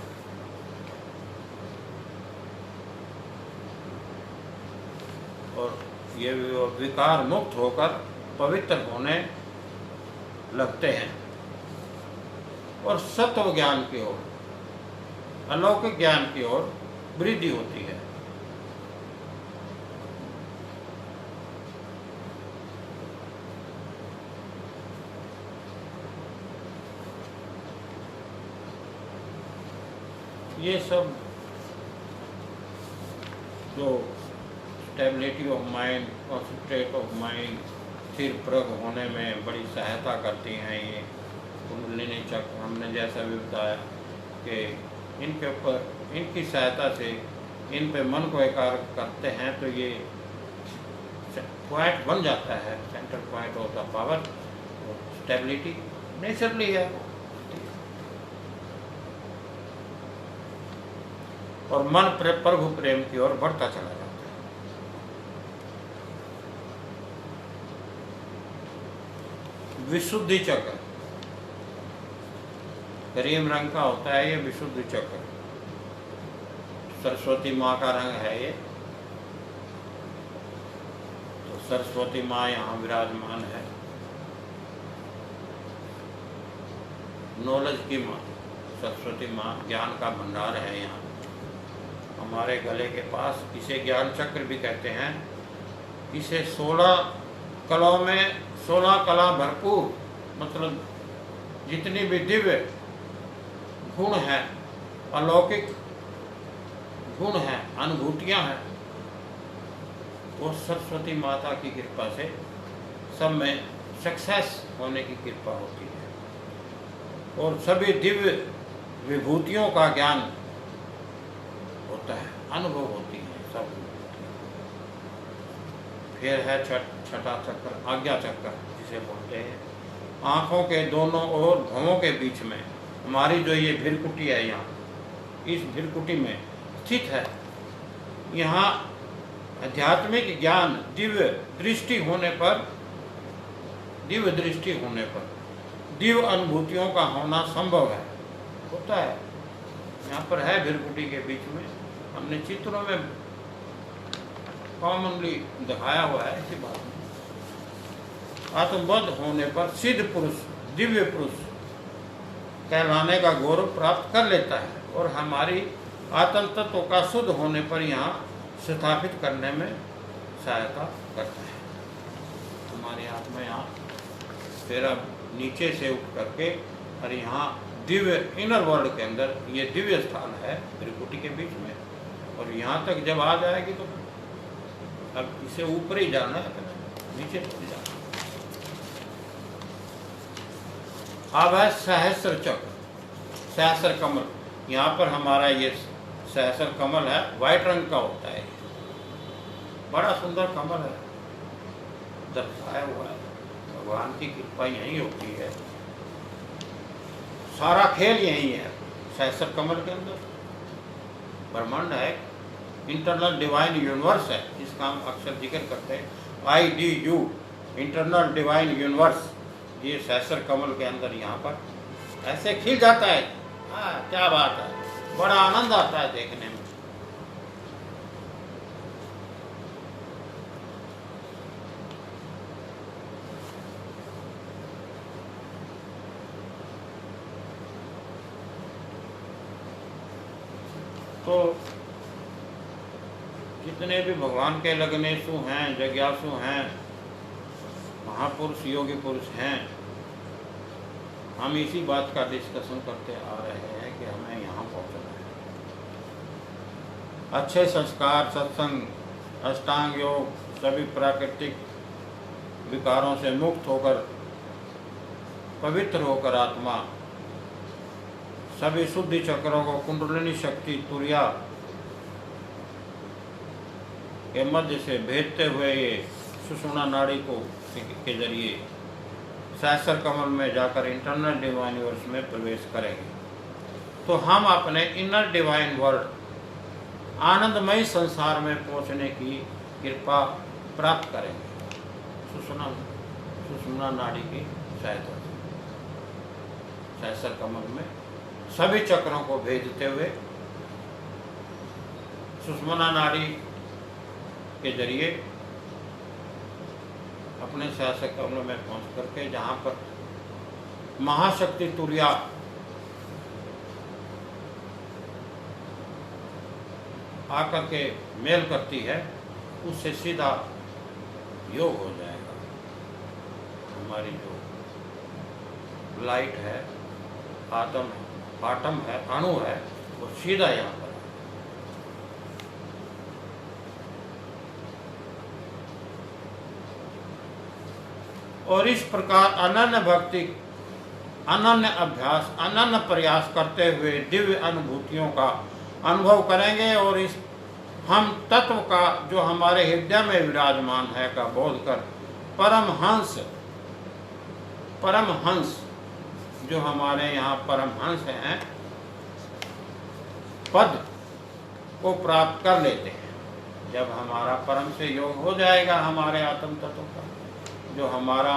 और ये विकार मुक्त होकर पवित्र होने लगते हैं और सत्व ज्ञान की ओर, अलौकिक ज्ञान की ओर वृद्धि होती है। ये सब जो stability of mind, concentrate of mind, स्थिर प्रग होने में बड़ी सहायता करती हैं। ये कुंडलिनी चक्र हमने जैसा भी बताया कि इनके ऊपर, इनकी सहायता से इन पे मन को एकाग्र करते हैं तो ये पॉइंट बन जाता है, सेंट्रल पॉइंट होता पावर। स्टेबिलिटी नेचुरली है और मन प्रभु प्रेम की ओर बढ़ता चला जाता है। विशुद्धि चक्र क्रीम रंग का होता है, ये विशुद्धि चक्र सरस्वती माँ का रंग है ये। तो सरस्वती माँ यहाँ विराजमान है, नॉलेज की माँ सरस्वती माँ, ज्ञान का भंडार है यहाँ हमारे गले के पास। इसे ज्ञान चक्र भी कहते हैं। इसे 16 कलाओं में 16 कला भरपूर, मतलब जितनी भी दिव्य गुण हैं, अलौकिक गुण हैं, अनुभूतियाँ हैं, वो सरस्वती माता की कृपा से सब में सक्सेस होने की कृपा होती है और सभी दिव्य विभूतियों का ज्ञान होता है, अनुभव होती है सब। फिर है छठा चक्र, आज्ञा चक्र जिसे बोलते हैं। आँखों के दोनों ओर भवों के बीच में हमारी जो ये भृकुटी है, यहाँ इस भृकुटी में स्थित है। यहाँ आध्यात्मिक ज्ञान, दिव्य दृष्टि होने पर, दिव्य अनुभूतियों का होना संभव है, होता है। यहाँ पर है भृकुटी के बीच में, हमने चित्रों में कॉमनली दिखाया हुआ है इसी बात में। आत्मबद्ध होने पर सिद्ध पुरुष, दिव्य पुरुष कहलाने का गौरव प्राप्त कर लेता है और हमारी आत्म तत्व का शुद्ध होने पर यहाँ स्थापित करने में सहायता करता है। हमारी आत्मा यहाँ फिर अब नीचे से उठ करके और यहाँ दिव्य इनर वर्ल्ड के अंदर ये दिव्य स्थान है भृकुटी के बीच में, और यहाँ तक जब आ जाएगी तो अब इसे ऊपर ही जाना है, नीचे नहीं जाना। अब है सहस्र चक्र, सहस्र कमल। यहाँ पर हमारा ये सहस्र कमल है, व्हाइट रंग का होता है, बड़ा सुंदर कमल है, दर्शाया हुआ है। भगवान की कृपा यही होती है, सारा खेल यही है सहस्र कमल के अंदर। ब्रह्मांड है, इंटरनल डिवाइन यूनिवर्स है, जिसका हम अक्सर जिक्र करते हैं, IDU, इंटरनल डिवाइन यूनिवर्स। ये सहस्र कमल के अंदर यहाँ पर ऐसे खिल जाता है। हाँ, क्या बात है, बड़ा आनंद आता है देखने में। तो जितने भी भगवान के लगनेशु हैं, जिज्ञासु हैं, महापुरुष योगी पुरुष हैं, हम इसी बात का डिस्कशन करते आ रहे हैं कि हमें यहाँ पहुँचना है। अच्छे संस्कार, सत्संग, अष्टांग योग, सभी प्राकृतिक विकारों से मुक्त होकर, पवित्र होकर आत्मा सभी शुद्धि चक्रों को कुंडलिनी शक्ति तुरिया के मध्य से भेदते हुए ये सुषुम्ना नाड़ी को के जरिए सहस्र कमल में जाकर इंटरनल डिवाइन वर्ल्ड में प्रवेश करेंगे, तो हम अपने इनर डिवाइन वर्ल्ड आनंदमय संसार में पहुंचने की कृपा प्राप्त करेंगे सुषुम्ना नाड़ी की सहायता से। सहस्र कमल में सभी चक्रों को भेदते हुए सुषुम्ना नाड़ी के जरिए अपने सहस्र कमल में पहुंच करके जहाँ पर महाशक्ति तुरिया आकर के मेल करती है, उससे सीधा योग हो जाएगा। हमारी जो लाइट है, आटम है, अणु है, वो सीधा यहाँ पर है। और इस प्रकार अनन्य भक्ति, अनन्य अभ्यास, अनन्य प्रयास करते हुए दिव्य अनुभूतियों का अनुभव करेंगे और इस हम तत्व का जो हमारे हृदय में विराजमान है का बोध कर परमहंस जो हमारे यहाँ परमहंस हैं पद को प्राप्त कर लेते हैं। जब हमारा परम से योग हो जाएगा, हमारे आत्म तत्व का जो हमारा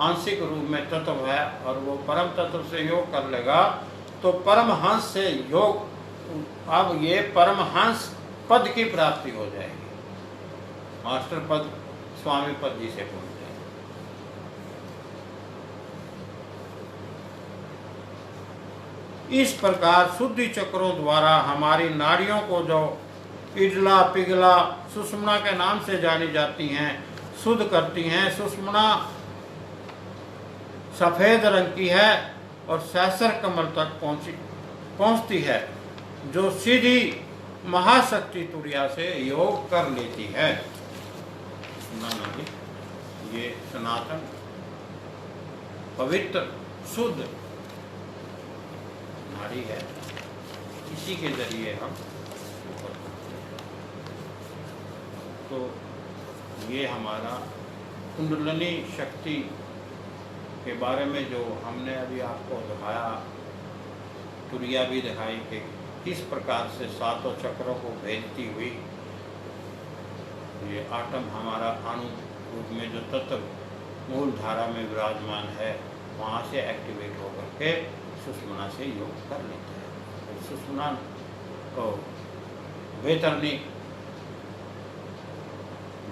आंशिक रूप में तत्व है और वो परम तत्व से योग कर लेगा, तो परमहंस से योग, अब ये परमहंस पद की प्राप्ति हो जाएगी, मास्टर पद स्वामी पद जी से पहुंच जाएगी। इस प्रकार शुद्धि चक्रों द्वारा हमारी नाड़ियों को जो इडला पिघला सुषुम्ना के नाम से जानी जाती हैं, शुद्ध करती हैं। सुषुम्ना सफेद रंग की है और सहस्र कमल तक पहुंचती है, जो सीधी महाशक्ति तुरिया से योग कर लेती है। ये सनातन पवित्र शुद्ध नाड़ी है, इसी के जरिए हम तो ये हमारा कुंडलिनी शक्ति के बारे में जो हमने अभी आपको दिखाया, तुरिया भी दिखाई कि किस प्रकार से सातों चक्रों को भेजती हुई ये आटम हमारा अणु रूप में जो तत्व मूल धारा में विराजमान है, वहाँ से एक्टिवेट होकर के सुषुम्ना से योग कर लेते हैं। और सुषुम्ना को बेतरनी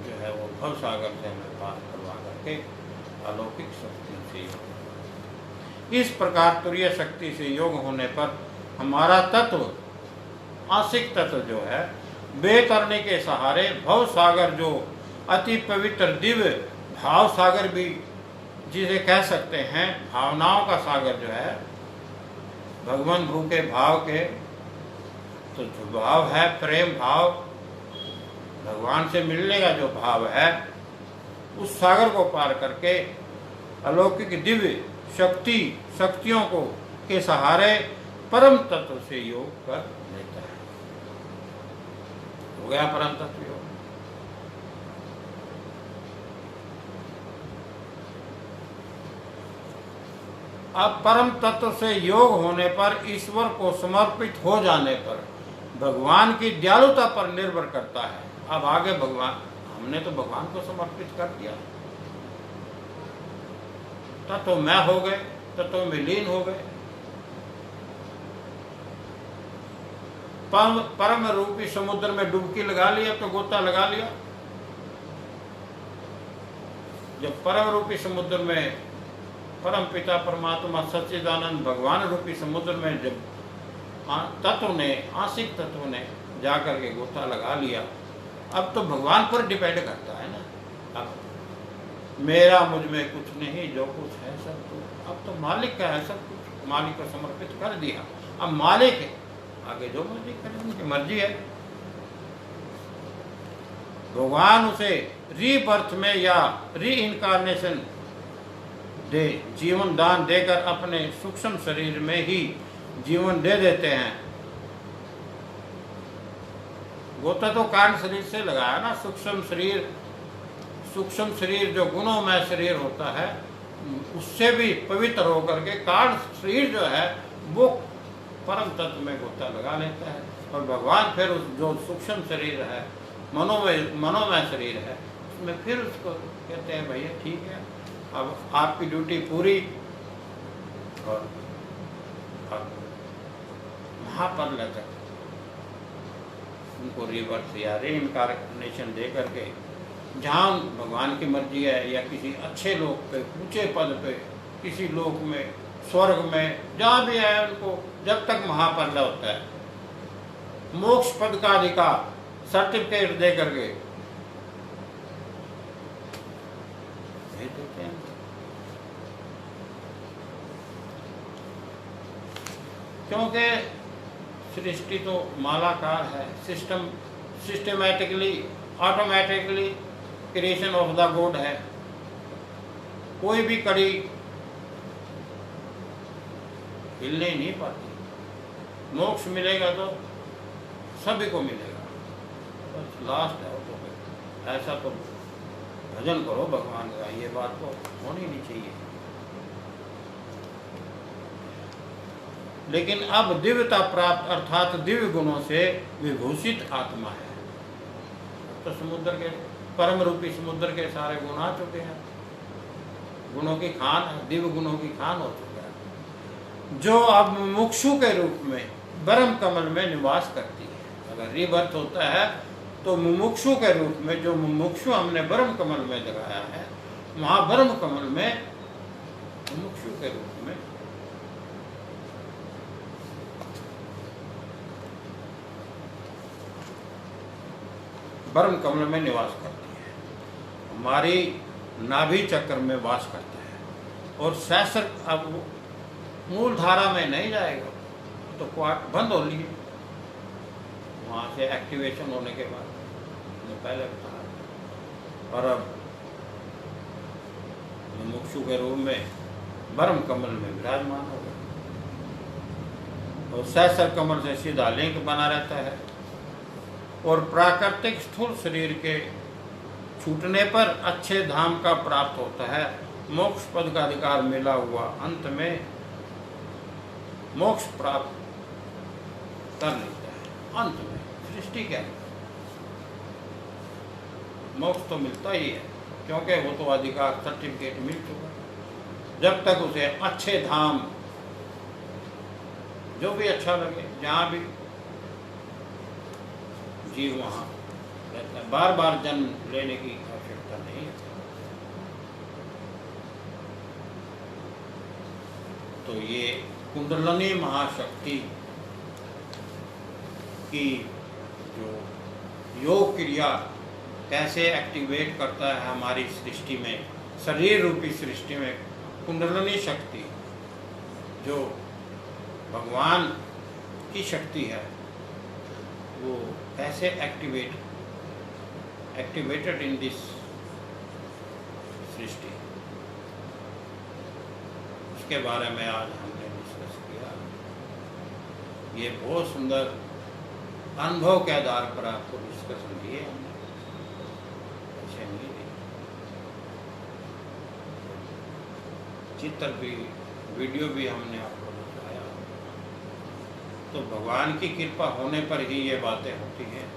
जो है वो भव सागर से हमें पार करवा करके अलौकिक शक्तियों से योग। इस प्रकार तुरीय शक्ति से योग होने पर हमारा तत्व, आंशिक तत्व जो है, बेतरनी के सहारे भव सागर, जो अति पवित्र दिव्य भाव सागर भी जिसे कह सकते हैं, भावनाओं का सागर जो है, भगवान भू के भाव के, तो जो भाव है प्रेम भाव, भगवान से मिलने का जो भाव है, उस सागर को पार करके अलौकिक दिव्य शक्तियों को के सहारे परम तत्व से योग कर लेता है। हो गया परम तत्व योग। अब परम तत्व से योग होने पर, ईश्वर को समर्पित हो जाने पर, भगवान की दयालुता पर निर्भर करता है। अब आगे भगवान, हमने तो भगवान को समर्पित कर दिया, तत्व मैं हो गए, तत्व में लीन हो गए, परम रूपी समुद्र में डुबकी लगा लिया, तो गोता लगा लिया। जब परम रूपी समुद्र में परम पिता परमात्मा सच्चिदानंद भगवान रूपी समुद्र में जब तत्व ने, आंशिक तत्व ने जाकर के गोता लगा लिया, अब तो भगवान पर डिपेंड करता है ना। अब मेरा मुझ में कुछ नहीं, जो कुछ है सब तो अब तो मालिक का है, सब कुछ मालिक को समर्पित कर दिया। अब मालिक है, आगे जो मर्जी करें, उनकी मर्जी है। भगवान उसे रीबर्थ में या री इनकारनेशन दे, जीवन दान देकर अपने सूक्ष्म शरीर में ही जीवन दे देते हैं। गोता तो कारण शरीर से लगाया ना, सूक्ष्म शरीर जो गुणोमय शरीर होता है उससे भी पवित्र होकर के कारण शरीर जो है वो परम तत्व में गोता लगा लेता है। और भगवान फिर उस जो सूक्ष्म शरीर है, मनोमय शरीर है, उसमें फिर उसको कहते हैं भैया ठीक है, अब आपकी ड्यूटी पूरी, और महापरलय तक उनको रिवर्स या रीइंकार्नेशन दे करके जहाँ भगवान की मर्जी है, या किसी अच्छे लोक पे, ऊंचे पद पे, किसी लोक में, स्वर्ग में, जहाँ भी है उनको, जब तक महापरलय होता है, मोक्ष पद का अधिकार सर्टिफिकेट दे करके भेज देते हैं। क्योंकि सृष्टि तो मालाकार है, systematically automatically creation of the God है। कोई भी कड़ी हिलने नहीं पाती। मोक्ष मिलेगा तो सभी को मिलेगा, बस लास्ट है वो तो। ऐसा तो भजन करो भगवान का, ये बात तो होनी नहीं चाहिए। लेकिन अब दिव्यता प्राप्त अर्थात दिव्य गुणों से विभूषित आत्मा है, तो समुद्र के परम रूपी समुद्र के सारे गुण आ चुके हैं, गुणों की खान है, दिव्य गुणों की खान हो चुका है, जो अब मुमुक्षु के रूप में ब्रह्म कमल में निवास करती है। अगर रीबर्थ होता है तो मुमुक्षु के रूप में, जो मुमुक्षु हमने ब्रह्म कमल में लगाया है, वहां ब्रह्म कमल में मुमुक्षु के रूप में ब्रह्म कमल में निवास करती है, हमारी नाभि चक्र में वास करता है। और सहस्र अब मूल धारा में नहीं जाएगा तो क्वार्ट बंद हो लिए, वहाँ से एक्टिवेशन होने के बाद पहले बताया। और अब मुमुक्षु के रूप में ब्रह्म कमल में विराजमान हो गए, और सहस्र कमल से सीधा लिंक बना रहता है। और प्राकृतिक स्थूल शरीर के छूटने पर अच्छे धाम का प्राप्त होता है, मोक्ष पद का अधिकार मिला हुआ, अंत में मोक्ष प्राप्त कर लेता है। अंत में सृष्टि क्या है, मोक्ष तो मिलता ही है, क्योंकि वो तो अधिकार सर्टिफिकेट मिल चुका है। जब तक उसे अच्छे धाम, जो भी अच्छा लगे, जहाँ भी जीव वहाँ रहता है, बार बार जन्म लेने की आवश्यकता नहीं है। तो ये कुंडलिनी महाशक्ति की जो योग क्रिया कैसे एक्टिवेट करता है हमारी सृष्टि में, शरीर रूपी सृष्टि में, कुंडलिनी शक्ति जो भगवान की शक्ति है, वो कैसे एक्टिवेटेड इन दिस सृष्टि, उसके बारे में आज हमने डिस्कस किया। ये बहुत सुंदर अनुभव के आधार पर आपको डिस्कशन दिए हमने, ऐसे नहीं दिए। चित्र भी, वीडियो भी हमने आपको दिखाया, तो भगवान की कृपा होने पर ही ये बातें होती हैं।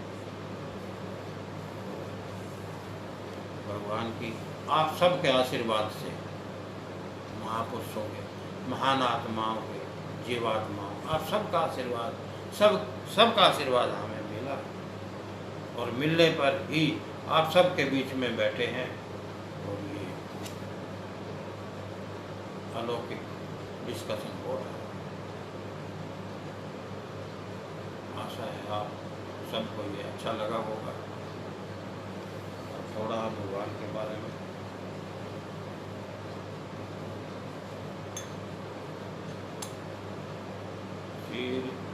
भगवान की आप सबके आशीर्वाद से, महापुरुषों के, महान आत्माओं के, जीवात्माओं, आप सबका आशीर्वाद, सबका आशीर्वाद हमें मिला, और मिलने पर ही आप सबके बीच में बैठे हैं, और ये अलौकिक डिस्कशन हो रहा है। आशा है आप सबको ये अच्छा लगा होगा, और थोड़ा भगवान के बारे में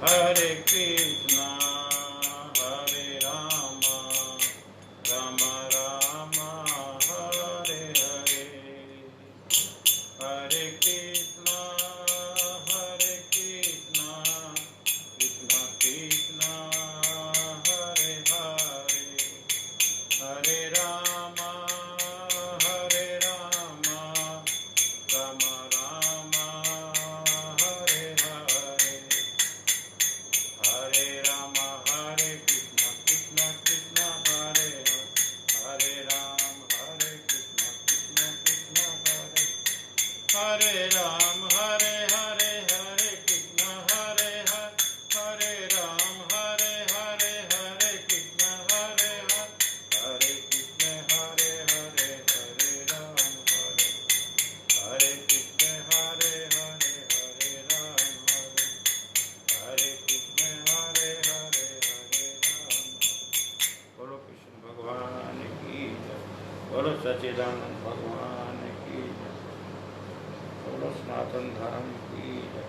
हरे कृष्णा हरे राम राम राम हरे हरे, हरे कृष्णा कृष्ण कृष्ण हरे हरे, हरे राम राम राम हरे हरे, हरे राम हरे कृष्ण कृष्ण कृष्ण हरे हरे, हरे राम हरे कृष्ण कृष्ण कृष्ण हरे, हरे राम हरे हरे हरे कृष्ण हरे हरे, हरे राम हरे हरे हरे कृष्ण हरे हरे, हरे कृष्ण हरे हरे हरे राम हरे, हरे कृष्ण हरे हरे हरे राम हरे, हरे कृष्ण हरे हरे हरे राम। बोलो कृष्ण भगवान की जय, बोलो सच्चिदानंद भगवान की जय, बोलो सनातन धर्म की जय।